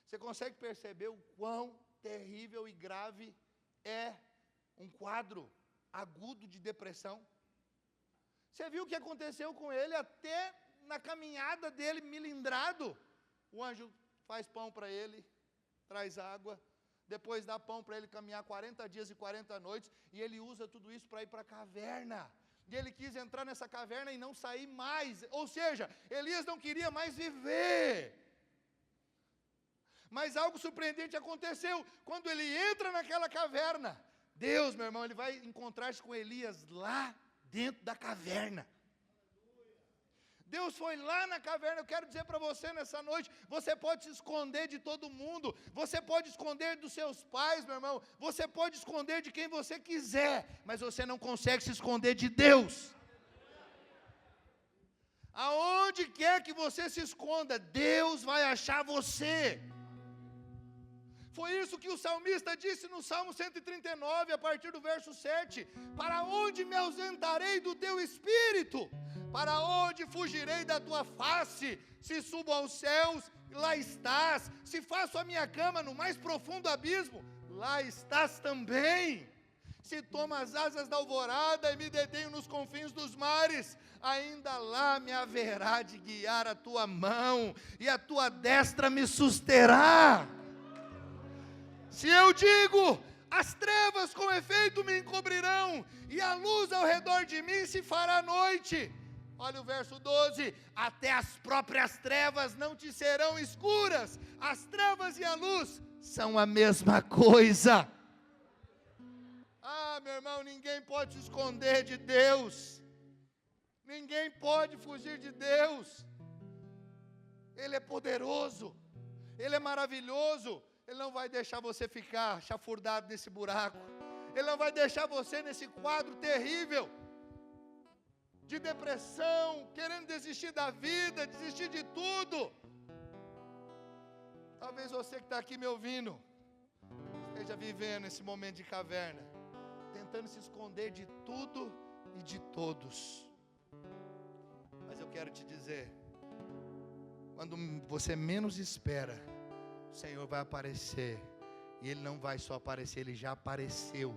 Você consegue perceber o quão terrível e grave é um quadro agudo de depressão? Você viu o que aconteceu com ele até na caminhada dele, milindrado? O anjo faz pão para ele, traz água, depois dá pão para ele caminhar 40 dias e 40 noites, e ele usa tudo isso para ir para a caverna. E ele quis entrar nessa caverna e não sair mais. Ou seja, Elias não queria mais viver. Mas algo surpreendente aconteceu. Quando ele entra naquela caverna, Deus, meu irmão, ele vai encontrar-se com Elias lá dentro da caverna. Deus foi lá na caverna. Eu quero dizer para você nessa noite, você pode se esconder de todo mundo, você pode esconder dos seus pais, meu irmão, você pode esconder de quem você quiser, mas você não consegue se esconder de Deus. Aonde quer que você se esconda, Deus vai achar você. Foi isso que o salmista disse no Salmo 139, a partir do verso 7. Para onde me ausentarei do teu espírito? Para onde fugirei da tua face? Se subo aos céus, lá estás. Se faço a minha cama no mais profundo abismo, lá estás também. Se tomo as asas da alvorada e me detenho nos confins dos mares, ainda lá me haverá de guiar a tua mão, e a tua destra me susterá. Se eu digo, as trevas com efeito me encobrirão, e a luz ao redor de mim se fará noite. Olha o verso 12, até as próprias trevas não te serão escuras, as trevas e a luz são a mesma coisa. Ah, meu irmão, ninguém pode se esconder de Deus, ninguém pode fugir de Deus. Ele é poderoso, Ele é maravilhoso. Ele não vai deixar você ficar chafurdado nesse buraco, Ele não vai deixar você nesse quadro terrível de depressão, querendo desistir da vida, desistir de tudo. Talvez você que está aqui me ouvindo, esteja vivendo esse momento de caverna, tentando se esconder de tudo e de todos. Mas eu quero te dizer, quando você menos espera, o Senhor vai aparecer, e Ele não vai só aparecer, Ele já apareceu,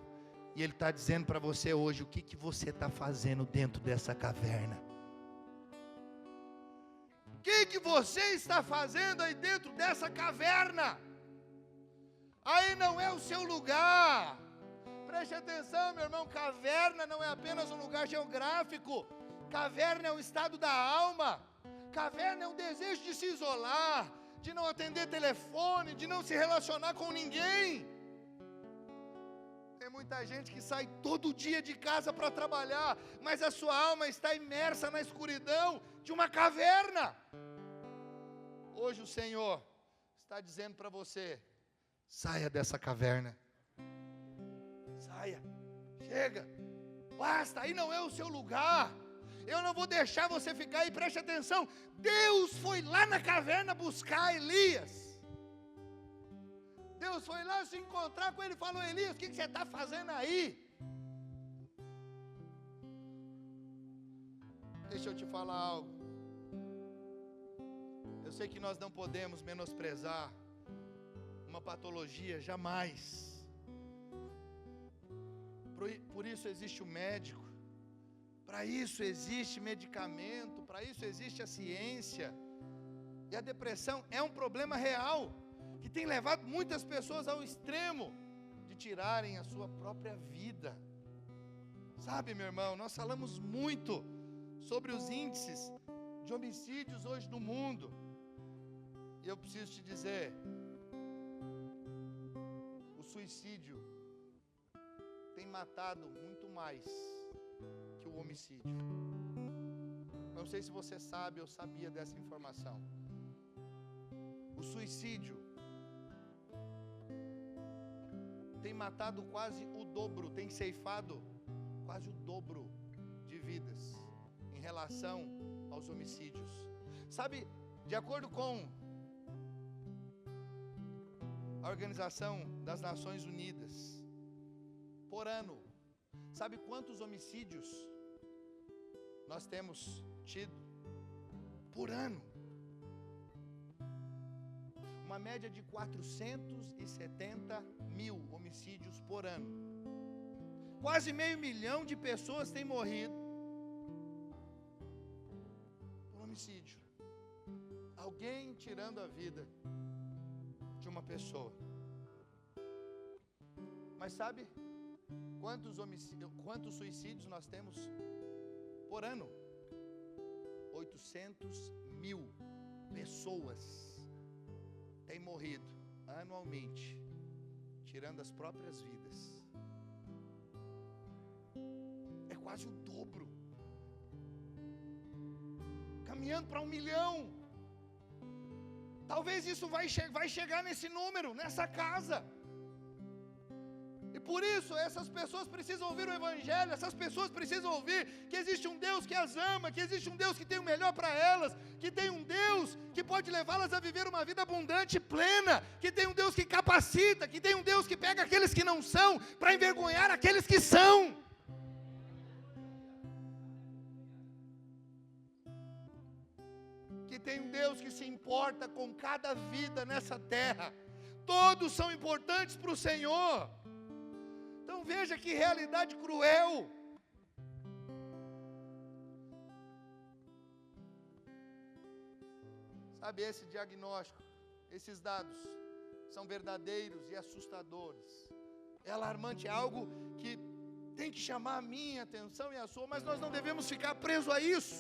e Ele está dizendo para você hoje, o que você está fazendo dentro dessa caverna? O que você está fazendo aí dentro dessa caverna? Aí não é o seu lugar. Preste atenção, meu irmão, caverna não é apenas um lugar geográfico, caverna é um estado da alma, caverna é um desejo de se isolar, de não atender telefone, de não se relacionar com ninguém. Tem muita gente que sai todo dia de casa para trabalhar, mas a sua alma está imersa na escuridão de uma caverna. Hoje o Senhor está dizendo para você, saia dessa caverna. Saia, chega, basta, aí não é o seu lugar. Eu não vou deixar você ficar aí, preste atenção. Deus foi lá na caverna buscar Elias. Deus foi lá se encontrar com ele e falou, Elias, o que você está fazendo aí? Deixa eu te falar algo. Eu sei que nós não podemos menosprezar uma patologia, jamais. Por isso existe o médico, para isso existe medicamento, para isso existe a ciência. E a depressão é um problema real, que tem levado muitas pessoas ao extremo de tirarem a sua própria vida. Sabe, meu irmão, nós falamos muito sobre os índices de homicídios hoje no mundo. E eu preciso te dizer, o suicídio tem matado muito mais que o homicídio. Não sei se você sabe ou sabia dessa informação. O suicídio tem matado quase o dobro, tem ceifado quase o dobro de vidas em relação aos homicídios. Sabe, de acordo com a Organização das Nações Unidas, por ano, sabe quantos homicídios nós temos tido por ano? Uma média de 470 mil homicídios por ano. Quase 500 mil de pessoas têm morrido por homicídio. Alguém tirando a vida de uma pessoa. Mas sabe quantos suicídios nós temos por ano? 800 mil pessoas têm morrido anualmente, tirando as próprias vidas. É quase o dobro, caminhando para 1 milhão. Talvez isso vai chegar nesse número, nessa casa. E por isso essas pessoas precisam ouvir o Evangelho, essas pessoas precisam ouvir que existe um Deus que as ama, que existe um Deus que tem o melhor para elas, que tem um Deus que pode levá-las a viver uma vida abundante e plena, que tem um Deus que capacita, que tem um Deus que pega aqueles que não são para envergonhar aqueles que são. Que tem um Deus que se importa com cada vida nessa terra. Todos são importantes para o Senhor. Então veja que realidade cruel. Sabe, esse diagnóstico, esses dados são verdadeiros e assustadores. É alarmante, é algo que tem que chamar a minha atenção e a sua, mas nós não devemos ficar presos a isso.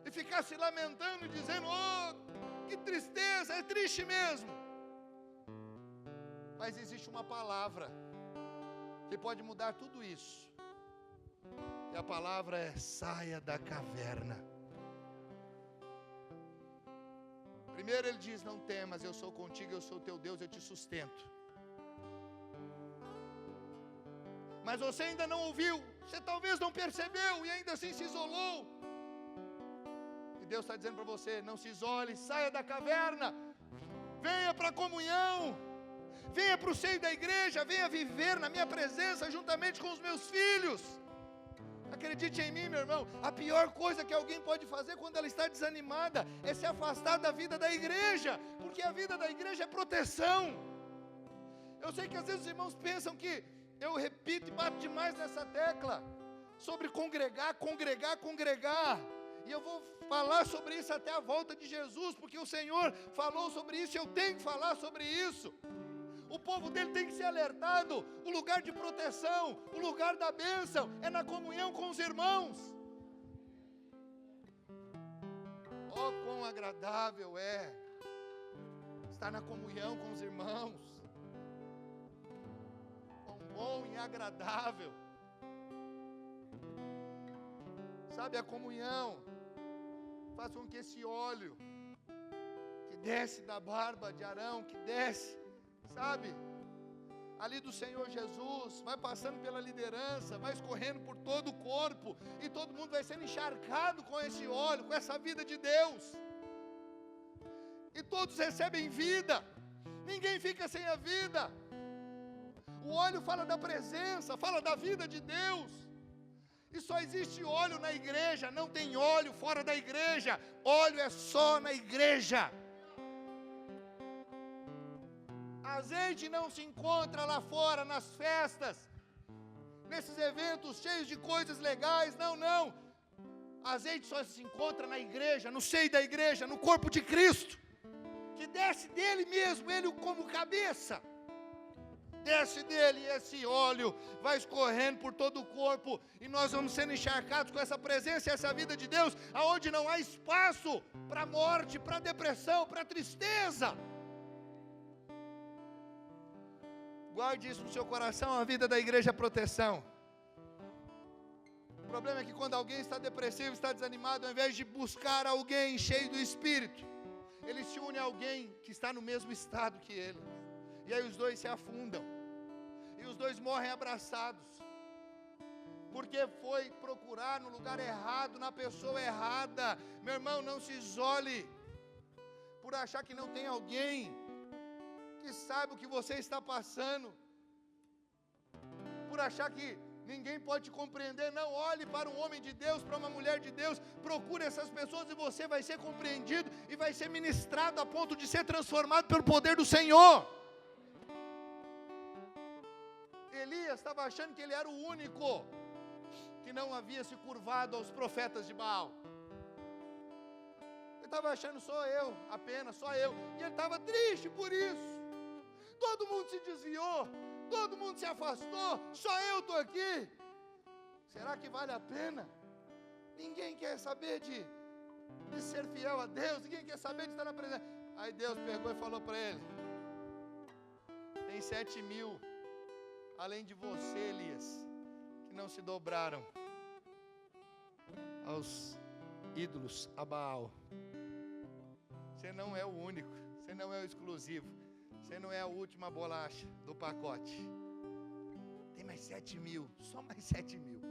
E ficar se lamentando e dizendo, oh, que tristeza, é triste mesmo. Mas existe uma palavra que pode mudar tudo isso. E a palavra é: saia da caverna. Primeiro ele diz: não temas, eu sou contigo, eu sou teu Deus, eu te sustento. Mas você ainda não ouviu, você talvez não percebeu e ainda assim se isolou. E Deus está dizendo para você: não se isole, saia da caverna, venha para a comunhão, venha para o seio da igreja, venha viver na minha presença juntamente com os meus filhos. Acredite em mim, meu irmão, a pior coisa que alguém pode fazer quando ela está desanimada é se afastar da vida da igreja, porque a vida da igreja é proteção. Eu sei que às vezes os irmãos pensam que eu repito e bato demais nessa tecla sobre congregar, congregar, congregar, e eu vou falar sobre isso até a volta de Jesus, porque o Senhor falou sobre isso e eu tenho que falar sobre isso. O povo dele tem que ser alertado. O lugar de proteção, o lugar da bênção é na comunhão com os irmãos. Oh, quão agradável é estar na comunhão com os irmãos. Quão bom e agradável. Sabe, a comunhão faz com que esse óleo que desce da barba de Arão, que desce, sabe, ali do Senhor Jesus, vai passando pela liderança, vai escorrendo por todo o corpo, e todo mundo vai sendo encharcado com esse óleo, com essa vida de Deus, e todos recebem vida, ninguém fica sem a vida. O óleo fala da presença, fala da vida de Deus, e só existe óleo na igreja, não tem óleo fora da igreja, óleo é só na igreja. Azeite não se encontra lá fora, nas festas, nesses eventos cheios de coisas legais, não. Azeite só se encontra na igreja, no seio da igreja, no corpo de Cristo, que desce dele mesmo, ele como cabeça, desce dele e esse óleo vai escorrendo por todo o corpo, e nós vamos sendo encharcados com essa presença e essa vida de Deus, aonde não há espaço para morte, para depressão, para tristeza. Guarde isso no seu coração, a vida da igreja é proteção. O problema é que quando alguém está depressivo, está desanimado, ao invés de buscar alguém cheio do Espírito, ele se une a alguém que está no mesmo estado que ele. E aí os dois se afundam. E os dois morrem abraçados. Porque foi procurar no lugar errado, na pessoa errada. Meu irmão, não se isole por achar que não tem alguém que saiba o que você está passando, por achar que ninguém pode te compreender. Não, olhe para um homem de Deus, para uma mulher de Deus, procure essas pessoas e você vai ser compreendido e vai ser ministrado a ponto de ser transformado pelo poder do Senhor. Elias estava achando que ele era o único que não havia se curvado aos profetas de Baal. Ele estava achando: só eu, apenas, só eu. E ele estava triste por isso. Todo mundo se desviou, todo mundo se afastou, só eu estou aqui. Será que vale a pena? Ninguém quer saber de ser fiel a Deus, ninguém quer saber de estar na presença. Aí Deus pegou e falou para ele: tem 7.000, além de você, Elias, que não se dobraram aos ídolos, a Baal. Você não é o único, você não é o exclusivo. Você não é a última bolacha do pacote. Tem mais 7.000, só mais 7.000.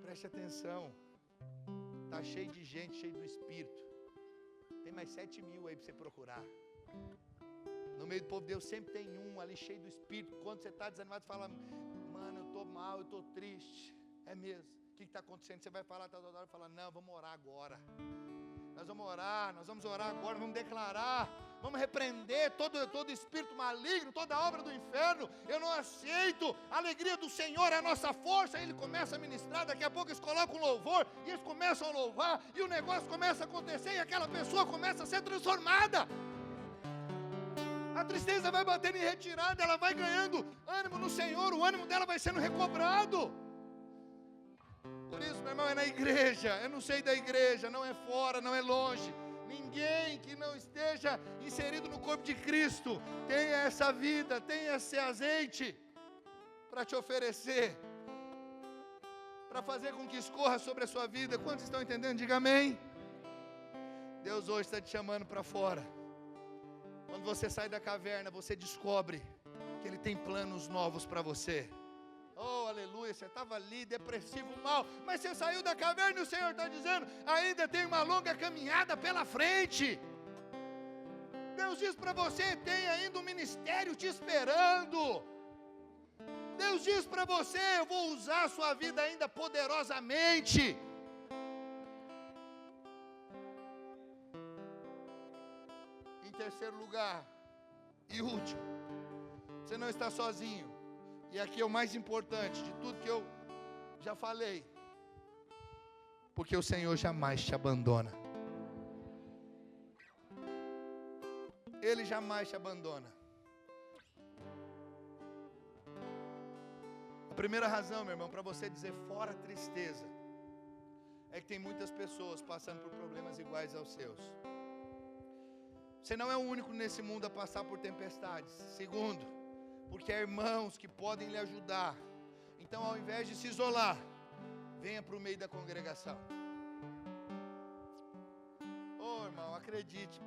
Preste atenção. Está cheio de gente, cheio do Espírito. Tem mais 7.000 aí para você procurar. No meio do povo de Deus sempre tem um ali cheio do Espírito. Quando você está desanimado, você fala: mano, eu estou mal, eu estou triste. É mesmo. O que está acontecendo? Você vai falar, tá toda hora, fala: não, vamos orar agora. Nós vamos orar agora, vamos declarar, vamos repreender todo espírito maligno, toda obra do inferno. Eu não aceito, a alegria do Senhor é a nossa força. Ele começa a ministrar, daqui a pouco eles colocam um louvor, e eles começam a louvar, e o negócio começa a acontecer, e aquela pessoa começa a ser transformada. A tristeza vai batendo em retirada, ela vai ganhando ânimo no Senhor, o ânimo dela vai sendo recobrado. Por isso, meu irmão, é na igreja, é no seio da igreja, não é fora, não é longe. Ninguém que não esteja inserido no corpo de Cristo tenha essa vida, tenha esse azeite para te oferecer, para fazer com que escorra sobre a sua vida. Quantos estão entendendo? Diga amém. Deus hoje está te chamando para fora. Quando você sai da caverna, você descobre que Ele tem planos novos para você. Oh, aleluia, você estava ali depressivo, mal, mas você saiu da caverna e o Senhor está dizendo: ainda tem uma longa caminhada pela frente. Deus diz para você: tem ainda um ministério te esperando. Deus diz para você: eu vou usar a sua vida ainda poderosamente. Em terceiro lugar e último, você não está sozinho. E aqui é o mais importante de tudo que eu já falei. Porque o Senhor jamais te abandona. Ele jamais te abandona. A primeira razão, meu irmão, para você dizer fora tristeza, é que tem muitas pessoas passando por problemas iguais aos seus. Você não é o único nesse mundo a passar por tempestades. Segundo, porque há irmãos que podem lhe ajudar. Então, ao invés de se isolar, venha para o meio da congregação. Oh, irmão, acredite,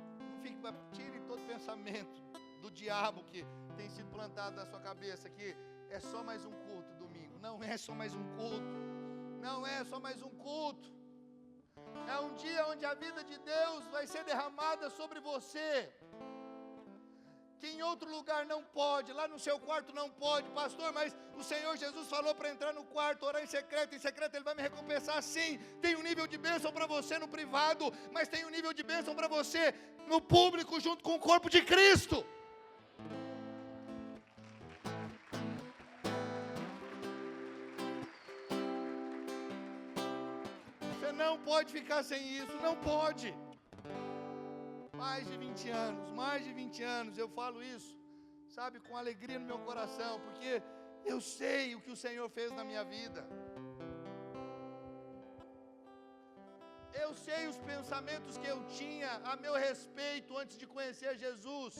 tire todo pensamento do diabo que tem sido plantado na sua cabeça, que é só mais um culto domingo. Não é só mais um culto. Não é só mais um culto. É um dia onde a vida de Deus vai ser derramada sobre você, que em outro lugar não pode, lá no seu quarto não pode. Pastor, mas o Senhor Jesus falou para entrar no quarto, orar em secreto Ele vai me recompensar. Sim, tem um nível de bênção para você no privado, mas tem um nível de bênção para você no público, junto com o corpo de Cristo. Você não pode ficar sem isso, não pode. Mais de 20 anos, eu falo isso, sabe, com alegria no meu coração, porque eu sei o que o Senhor fez na minha vida. Eu sei os pensamentos que eu tinha a meu respeito antes de conhecer Jesus.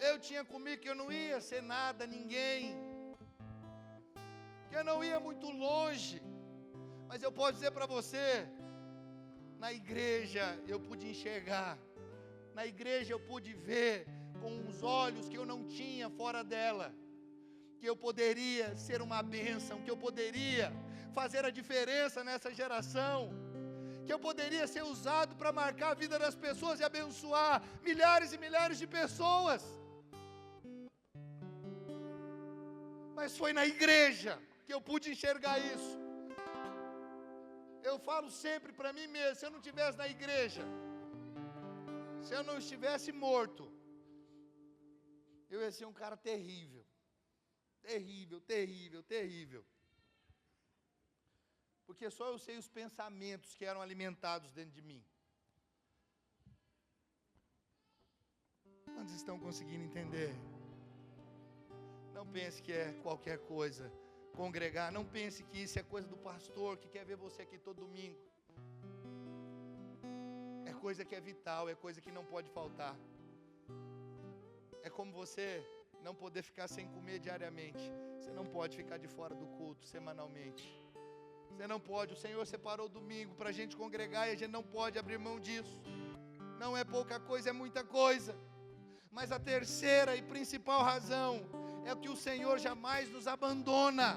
Eu tinha comigo que eu não ia ser nada, ninguém, que eu não ia muito longe. Mas eu posso dizer para você, na igreja eu pude enxergar, na igreja eu pude ver com os olhos que eu não tinha fora dela, que eu poderia ser uma bênção, que eu poderia fazer a diferença nessa geração, que eu poderia ser usado para marcar a vida das pessoas e abençoar milhares e milhares de pessoas. Mas foi na igreja que eu pude enxergar isso. Eu falo sempre para mim mesmo, se eu não estivesse na igreja, se eu não estivesse morto, eu ia ser um cara terrível. Terrível, terrível, terrível. Porque só eu sei os pensamentos que eram alimentados dentro de mim. Quantos estão conseguindo entender? Não pense que é qualquer coisa congregar, não pense que isso é coisa do pastor que quer ver você aqui todo domingo. É coisa que é vital, é coisa que não pode faltar. É como você não poder ficar sem comer diariamente. Você não pode ficar de fora do culto semanalmente. Você não pode, o Senhor separou o domingo para a gente congregar e a gente não pode abrir mão disso. Não é pouca coisa, é muita coisa. Mas a terceira e principal razão é que o Senhor jamais nos abandona.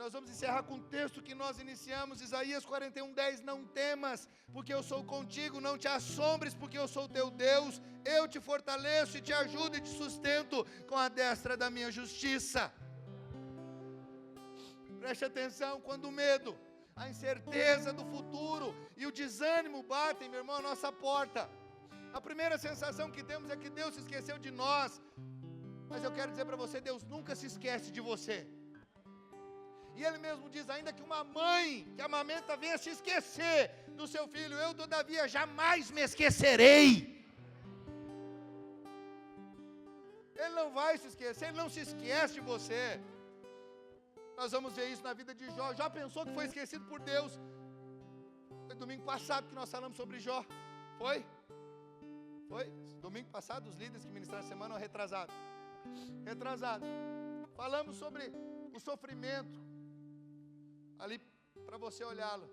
Nós vamos encerrar com o texto que nós iniciamos, Isaías 41:10, não temas, porque eu sou contigo, não te assombres, porque eu sou teu Deus, eu te fortaleço e te ajudo e te sustento com a destra da minha justiça. Preste atenção, quando o medo, a incerteza do futuro e o desânimo batem, meu irmão, à nossa porta, a primeira sensação que temos é que Deus se esqueceu de nós. Mas eu quero dizer para você, Deus nunca se esquece de você. E Ele mesmo diz, ainda que uma mãe que amamenta venha se esquecer do seu filho, eu todavia jamais me esquecerei. Ele não vai se esquecer, Ele não se esquece de você. Nós vamos ver isso na vida de Jó. Jó pensou que foi esquecido por Deus. Foi domingo passado que nós falamos sobre Jó. Foi? Domingo passado, os líderes que ministraram a semana, retrasado. Falamos sobre o sofrimento. Ali, para você olhá-lo,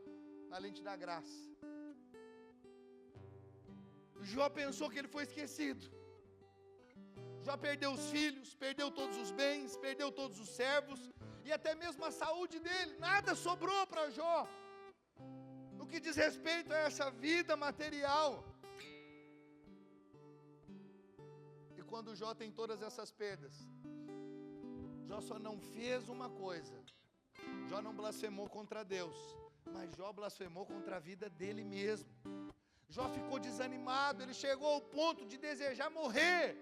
na lente da graça. Jó pensou que ele foi esquecido. Jó perdeu os filhos, perdeu todos os bens, perdeu todos os servos, e até mesmo a saúde dele, nada sobrou para Jó, no que diz respeito a essa vida material. E quando Jó tem todas essas perdas, Jó só não fez uma coisa, Jó não blasfemou contra Deus, mas Jó blasfemou contra a vida dele mesmo. Jó ficou desanimado, ele chegou ao ponto de desejar morrer.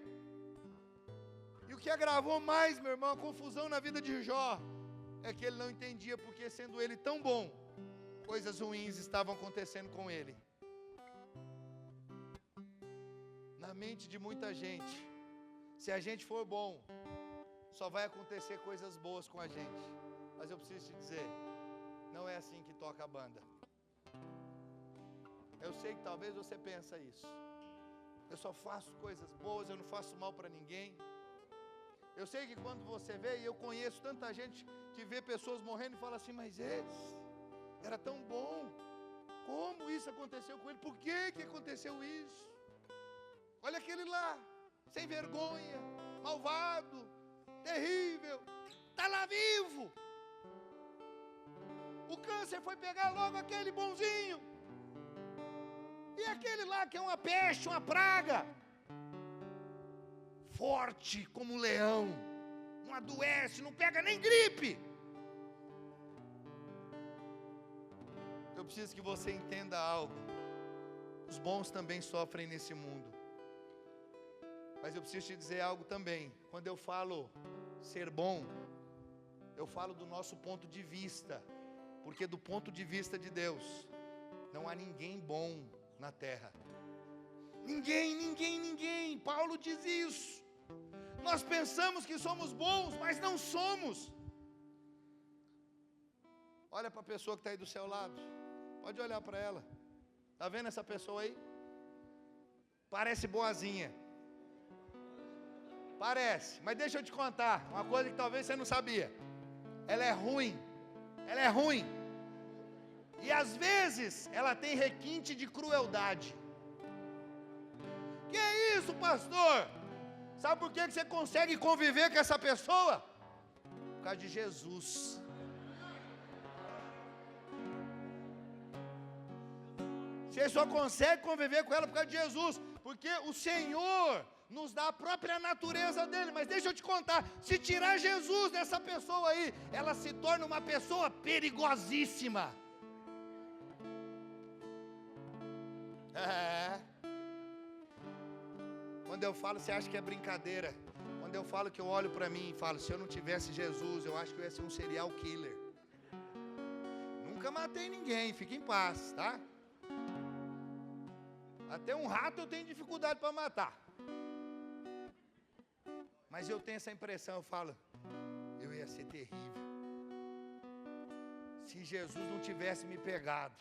E o que agravou mais, meu irmão, a confusão na vida de Jó, é que ele não entendia porque, sendo ele tão bom, coisas ruins estavam acontecendo com ele. Na mente de muita gente, se a gente for bom, só vai acontecer coisas boas com a gente. Mas eu preciso te dizer, não é assim que toca a banda. Eu sei que talvez você pensa isso. Eu só faço coisas boas, eu não faço mal para ninguém. Eu sei que quando você vê, e eu conheço tanta gente que vê pessoas morrendo e fala assim, mas esse era tão bom. Como isso aconteceu com ele? Por que aconteceu isso? Olha aquele lá, sem vergonha, malvado, terrível, está lá vivo. O câncer foi pegar logo aquele bonzinho. E aquele lá que é uma peste, uma praga, forte como um leão, não adoece, não pega nem gripe. Eu preciso que você entenda algo. Os bons também sofrem nesse mundo. Mas eu preciso te dizer algo também. Quando eu falo ser bom, eu falo do nosso ponto de vista. Porque do ponto de vista de Deus, não há ninguém bom na terra. Ninguém. Paulo diz isso. Nós pensamos que somos bons, mas não somos. Olha para a pessoa que está aí do seu lado. Pode olhar para ela. Está vendo essa pessoa aí? Parece boazinha. Parece, mas deixa eu te contar uma coisa que talvez você não sabia. Ela é ruim. E às vezes ela tem requinte de crueldade. Que é isso, pastor? Sabe por que você consegue conviver com essa pessoa? Por causa de Jesus. Você só consegue conviver com ela por causa de Jesus, porque o Senhor nos dá a própria natureza dele. Mas deixa eu te contar, se tirar Jesus dessa pessoa aí, ela se torna uma pessoa perigosíssima. Quando eu falo, você acha que é brincadeira. Quando eu falo que eu olho para mim e falo, se eu não tivesse Jesus, eu acho que eu ia ser um serial killer. Nunca matei ninguém, fique em paz, tá? Até um rato eu tenho dificuldade para matar. Mas eu tenho essa impressão, eu falo, eu ia ser terrível. Se Jesus não tivesse me pegado.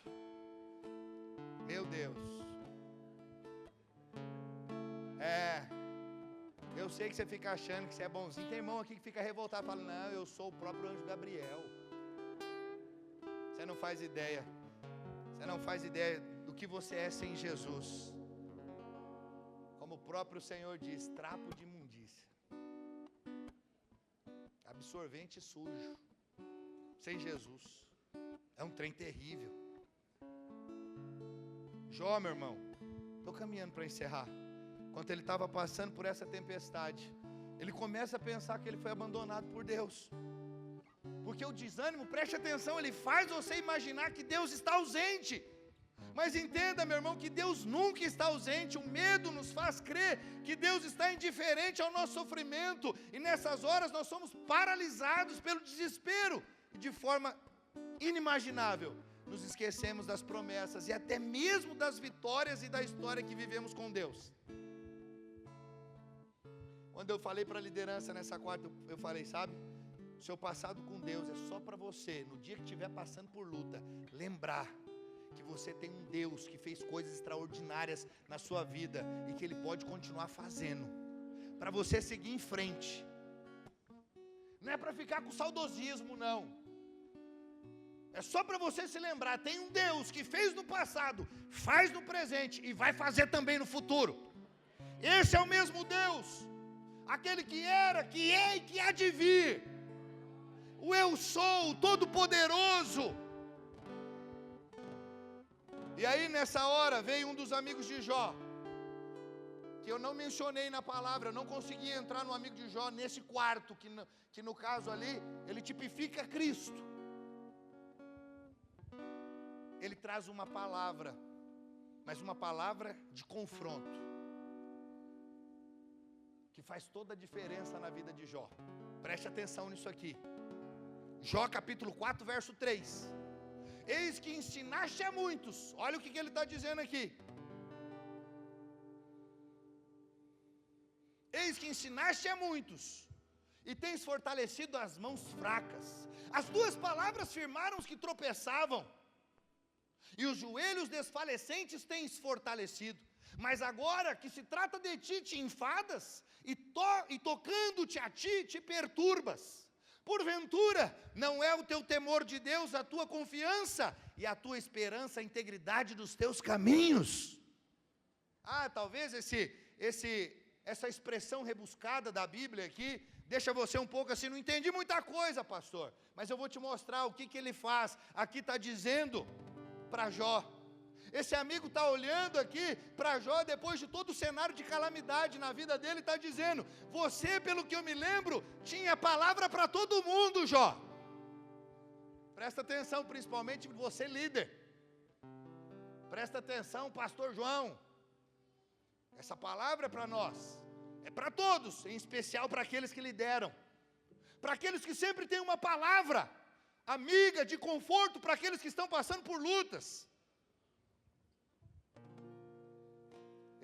Meu Deus. Eu sei que você fica achando que você é bonzinho. Tem irmão aqui que fica revoltado, fala, não, eu sou o próprio anjo Gabriel. Você não faz ideia. Você não faz ideia do que você é sem Jesus. próprio Senhor diz, trapo de imundícia. Absorvente sujo. Sem Jesus. É um trem terrível. Jó, meu irmão, estou caminhando para encerrar. Enquanto ele estava passando por essa tempestade, ele começa a pensar que ele foi abandonado por Deus. Porque o desânimo, preste atenção, ele faz você imaginar que Deus está ausente. Mas entenda, meu irmão, que Deus nunca está ausente. O medo nos faz crer que Deus está indiferente ao nosso sofrimento. E nessas horas nós somos paralisados pelo desespero. E de forma inimaginável, nos esquecemos das promessas e até mesmo das vitórias e da história que vivemos com Deus. Quando eu falei para a liderança nessa quarta, eu falei, sabe, o seu passado com Deus é só para você, no dia que estiver passando por luta, lembrar que você tem um Deus que fez coisas extraordinárias na sua vida e que Ele pode continuar fazendo, para você seguir em frente. Não é para ficar com saudosismo, não. É só para você se lembrar, tem um Deus que fez no passado, faz no presente e vai fazer também no futuro. Esse é o mesmo Deus, aquele que era, que é e que há de vir. O eu sou, o Todo-Poderoso. E aí nessa hora veio um dos amigos de Jó, que eu não mencionei na palavra, eu não consegui entrar no amigo de Jó nesse quarto, que no caso ali, ele tipifica Cristo. Ele traz uma palavra, mas uma palavra de confronto, que faz toda a diferença na vida de Jó. Preste atenção nisso aqui. Jó capítulo 4, verso 3. Eis que ensinaste a muitos. Olha o que ele está dizendo aqui. Eis que ensinaste a muitos, e tens fortalecido as mãos fracas. As tuas palavras firmaram os que tropeçavam, e os joelhos desfalecentes tens fortalecido. Mas agora que se trata de ti, te enfadas, e tocando-te a ti, te perturbas. Porventura, não é o teu temor de Deus a tua confiança, e a tua esperança a integridade dos teus caminhos? Talvez essa expressão rebuscada da Bíblia aqui, deixa você um pouco assim, não entendi muita coisa, pastor, mas eu vou te mostrar o que ele faz. Aqui está dizendo para Jó, esse amigo está olhando aqui para Jó, depois de todo o cenário de calamidade na vida dele, está dizendo, você, pelo que eu me lembro, tinha palavra para todo mundo, Jó. Presta atenção, principalmente você líder, presta atenção, pastor João, essa palavra é para nós, é para todos, em especial para aqueles que lideram, para aqueles que sempre têm uma palavra amiga, de conforto, para aqueles que estão passando por lutas.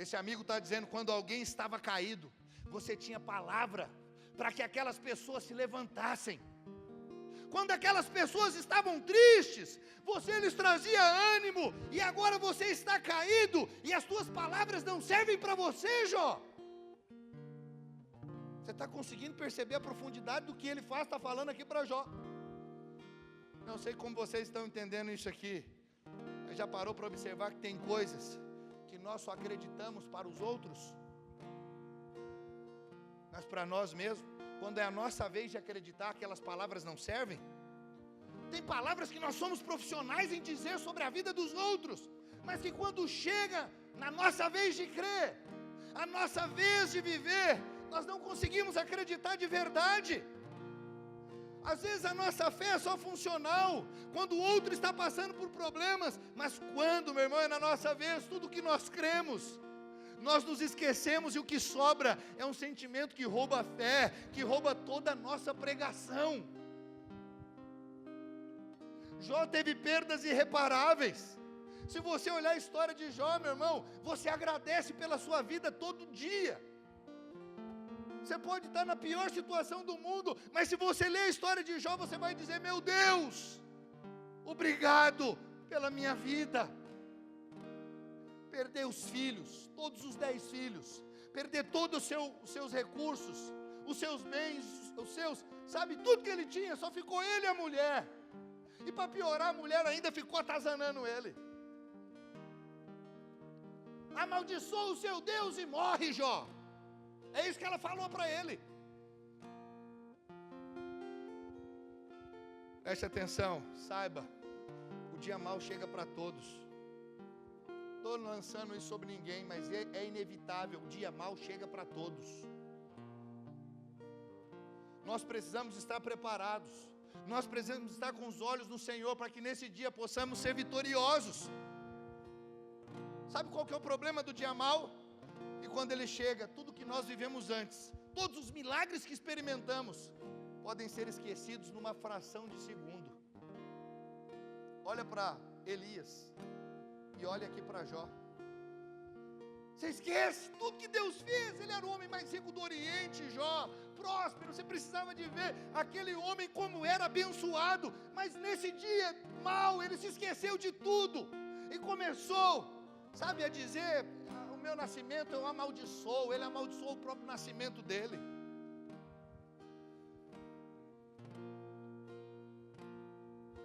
Esse amigo está dizendo, quando alguém estava caído, você tinha palavra para que aquelas pessoas se levantassem. Quando aquelas pessoas estavam tristes, você lhes trazia ânimo, e agora você está caído, e as tuas palavras não servem para você, Jó. Você está conseguindo perceber a profundidade do que ele faz, está falando aqui para Jó. Não sei como vocês estão entendendo isso aqui, mas já parou para observar que tem coisas que nós só acreditamos para os outros, mas para nós mesmos, quando é a nossa vez de acreditar, aquelas palavras não servem? Tem palavras que nós somos profissionais em dizer sobre a vida dos outros, mas que quando chega na nossa vez de crer, a nossa vez de viver, nós não conseguimos acreditar de verdade. Às vezes a nossa fé é só funcional, quando o outro está passando por problemas, mas quando, meu irmão, é na nossa vez, tudo que nós cremos, nós nos esquecemos, e o que sobra é um sentimento que rouba a fé, que rouba toda a nossa pregação. Jó teve perdas irreparáveis. Se você olhar a história de Jó, meu irmão, você agradece pela sua vida todo dia. Você pode estar na pior situação do mundo, mas se você ler a história de Jó, você vai dizer, meu Deus, obrigado pela minha vida. Perder os filhos, todos os 10 filhos, perder todos os seus recursos, os seus bens, sabe, tudo que ele tinha, só ficou ele e a mulher. E para piorar, a mulher ainda ficou atazanando ele. A amaldiçoa o seu Deus e morre, Jó. É isso que ela falou para ele. Preste atenção, saiba, o dia mau chega para todos. Estou lançando isso sobre ninguém, mas é inevitável, o dia mau chega para todos. Nós precisamos estar preparados, nós precisamos estar com os olhos no Senhor, para que nesse dia possamos ser vitoriosos. Sabe qual que é o problema do dia mau? E quando ele chega, tudo que nós vivemos antes, todos os milagres que experimentamos, podem ser esquecidos numa fração de segundo. Olha para Elias, e olha aqui para Jó. Você esquece tudo que Deus fez. Ele era o homem mais rico do Oriente, Jó, próspero. Você precisava de ver aquele homem como era abençoado. Mas nesse dia mau, ele se esqueceu de tudo. E começou, sabe, a dizer, o meu nascimento eu amaldiçoo. Ele amaldiçoou o próprio nascimento dele.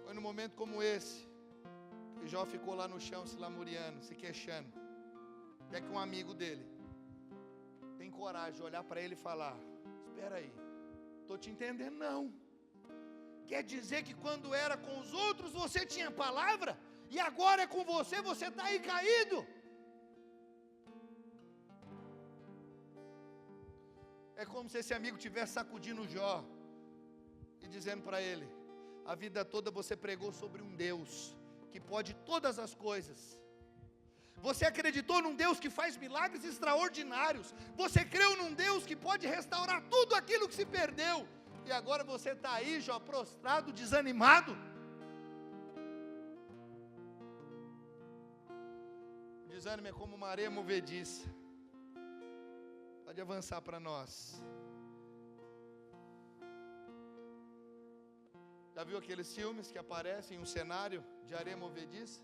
Foi num momento como esse, que Jó ficou lá no chão se lamuriando, se queixando. Até que um amigo dele tem coragem de olhar para ele e falar: espera aí, estou te entendendo não. Quer dizer que quando era com os outros você tinha palavra, e agora é com você, você está aí caído? É como se esse amigo estivesse sacudindo Jó e dizendo para ele: a vida toda você pregou sobre um Deus que pode todas as coisas. Você acreditou num Deus que faz milagres extraordinários. Você creu num Deus que pode restaurar tudo aquilo que se perdeu. E agora você está aí, Jó, prostrado, desanimado. O desânimo é como uma areia movediça. Pode avançar para nós. Já viu aqueles filmes que aparecem em um cenário de areia movediça?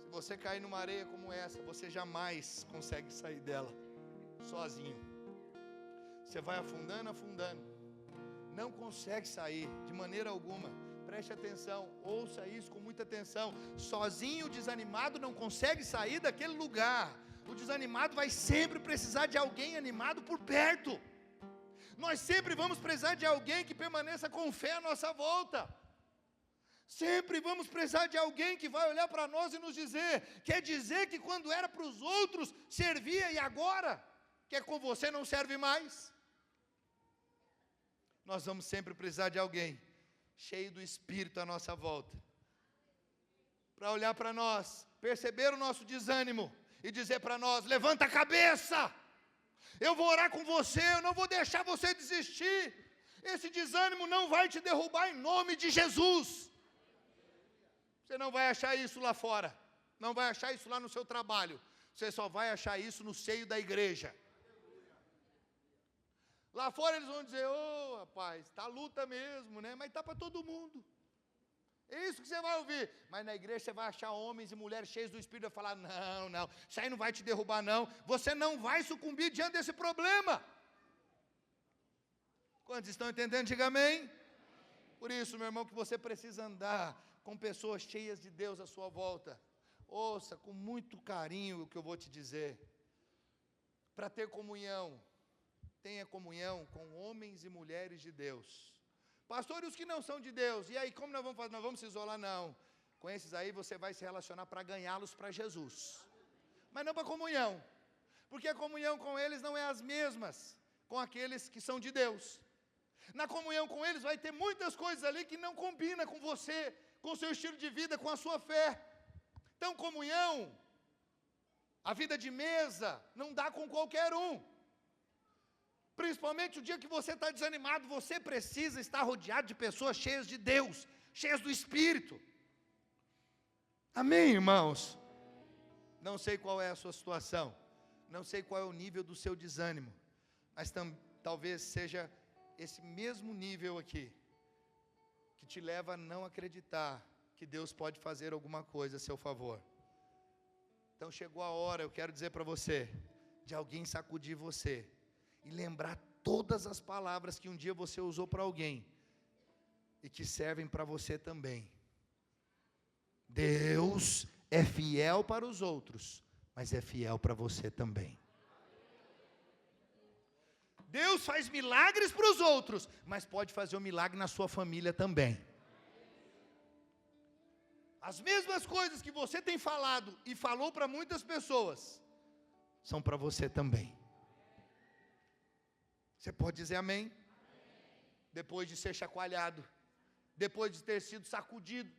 Se você cair numa areia como essa, você jamais consegue sair dela sozinho. Você vai afundando, afundando. Não consegue sair de maneira alguma. Preste atenção, ouça isso com muita atenção. Sozinho, o desanimado não consegue sair daquele lugar. O desanimado vai sempre precisar de alguém animado por perto. Nós sempre vamos precisar de alguém que permaneça com fé à nossa volta. Sempre vamos precisar de alguém que vai olhar para nós e nos dizer: quer dizer que quando era para os outros servia e agora que é com você não serve mais? Nós vamos sempre precisar de alguém cheio do Espírito à nossa volta, para olhar para nós, perceber o nosso desânimo e dizer para nós: levanta a cabeça, eu vou orar com você, eu não vou deixar você desistir. Esse desânimo não vai te derrubar em nome de Jesus. Você não vai achar isso lá fora, não vai achar isso lá no seu trabalho, você só vai achar isso no seio da igreja. Lá fora eles vão dizer: ô rapaz, está luta mesmo, né? Mas está para todo mundo. É isso que você vai ouvir. Mas na igreja você vai achar homens e mulheres cheios do Espírito e vai falar: não, não, isso aí não vai te derrubar não. Você não vai sucumbir diante desse problema. Quantos estão entendendo? Diga amém. Por isso, meu irmão, que você precisa andar com pessoas cheias de Deus à sua volta. Ouça com muito carinho o que eu vou te dizer. Para ter comunhão, tenha comunhão com homens e mulheres de Deus. Pastor, e os que não são de Deus? E aí, como nós vamos fazer? Nós vamos se isolar? Não. Com esses aí você vai se relacionar para ganhá-los para Jesus. Mas não para comunhão. Porque a comunhão com eles não é as mesmas com aqueles que são de Deus. Na comunhão com eles vai ter muitas coisas ali que não combinam com você, com o seu estilo de vida, com a sua fé. Então, comunhão, a vida de mesa, não dá com qualquer um. Principalmente o dia que você está desanimado, você precisa estar rodeado de pessoas cheias de Deus, cheias do Espírito. Amém, irmãos? Não sei qual é a sua situação, não sei qual é o nível do seu desânimo, mas talvez seja esse mesmo nível aqui, que te leva a não acreditar que Deus pode fazer alguma coisa a seu favor. Então chegou a hora, eu quero dizer para você, de alguém sacudir você e lembrar todas as palavras que um dia você usou para alguém e que servem para você também. Deus é fiel para os outros, mas é fiel para você também. Deus faz milagres para os outros, mas pode fazer um milagre na sua família também. As mesmas coisas que você tem falado e falou para muitas pessoas, são para você também. Você pode dizer amém? Depois de ser chacoalhado, depois de ter sido sacudido.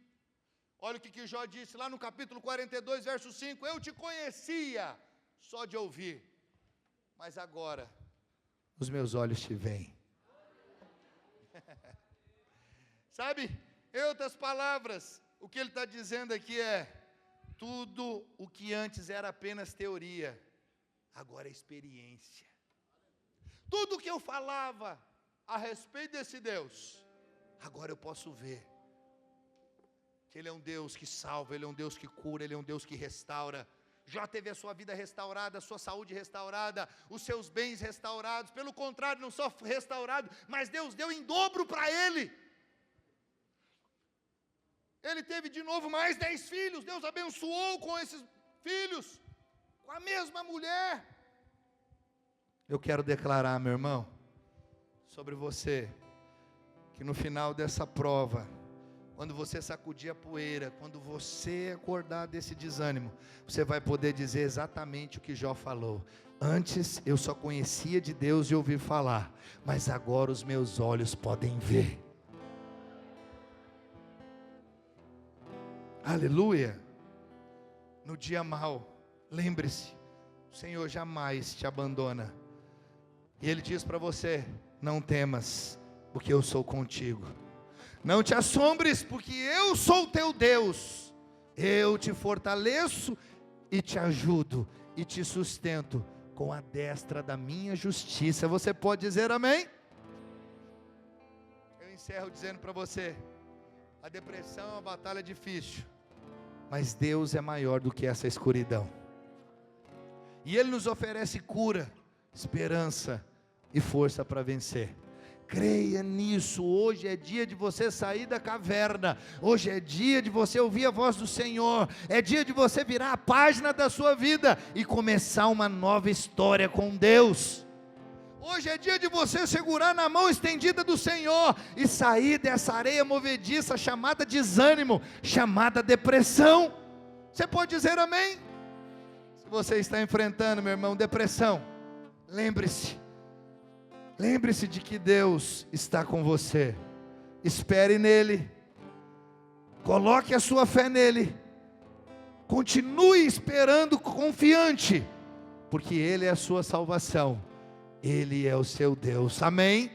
Olha o que Jó disse lá no capítulo 42, verso 5. Eu te conhecia só de ouvir, mas agora os meus olhos te veem. Sabe, em outras palavras, o que ele está dizendo aqui é: tudo o que antes era apenas teoria, agora é experiência. Tudo o que eu falava a respeito desse Deus, agora eu posso ver que Ele é um Deus que salva, Ele é um Deus que cura, Ele é um Deus que restaura. Jó teve a sua vida restaurada, a sua saúde restaurada, os seus bens restaurados. Pelo contrário, não só restaurado, mas Deus deu em dobro para ele. Ele teve de novo mais 10 filhos. Deus abençoou com esses filhos, com a mesma mulher. Eu quero declarar, meu irmão, sobre você, que no final dessa prova, quando você sacudir a poeira, quando você acordar desse desânimo, você vai poder dizer exatamente o que Jó falou: antes eu só conhecia de Deus e ouvir falar, mas agora os meus olhos podem ver. Aleluia. No dia mau, lembre-se, o Senhor jamais te abandona, e Ele diz para você: não temas, porque eu sou contigo. Não te assombres, porque eu sou teu Deus. Eu te fortaleço e te ajudo e te sustento com a destra da minha justiça. Você pode dizer amém? Eu encerro dizendo para você: a depressão é uma batalha difícil, mas Deus é maior do que essa escuridão. E Ele nos oferece cura, esperança e força para vencer. Creia nisso. Hoje é dia de você sair da caverna. Hoje é dia de você ouvir a voz do Senhor. É dia de você virar a página da sua vida e começar uma nova história com Deus. Hoje é dia de você segurar na mão estendida do Senhor e sair dessa areia movediça chamada desânimo, chamada depressão. Você pode dizer amém? Se você está enfrentando, meu irmão, depressão, lembre-se de que Deus está com você. Espere nele, coloque a sua fé nele, continue esperando confiante, porque Ele é a sua salvação, Ele é o seu Deus. Amém?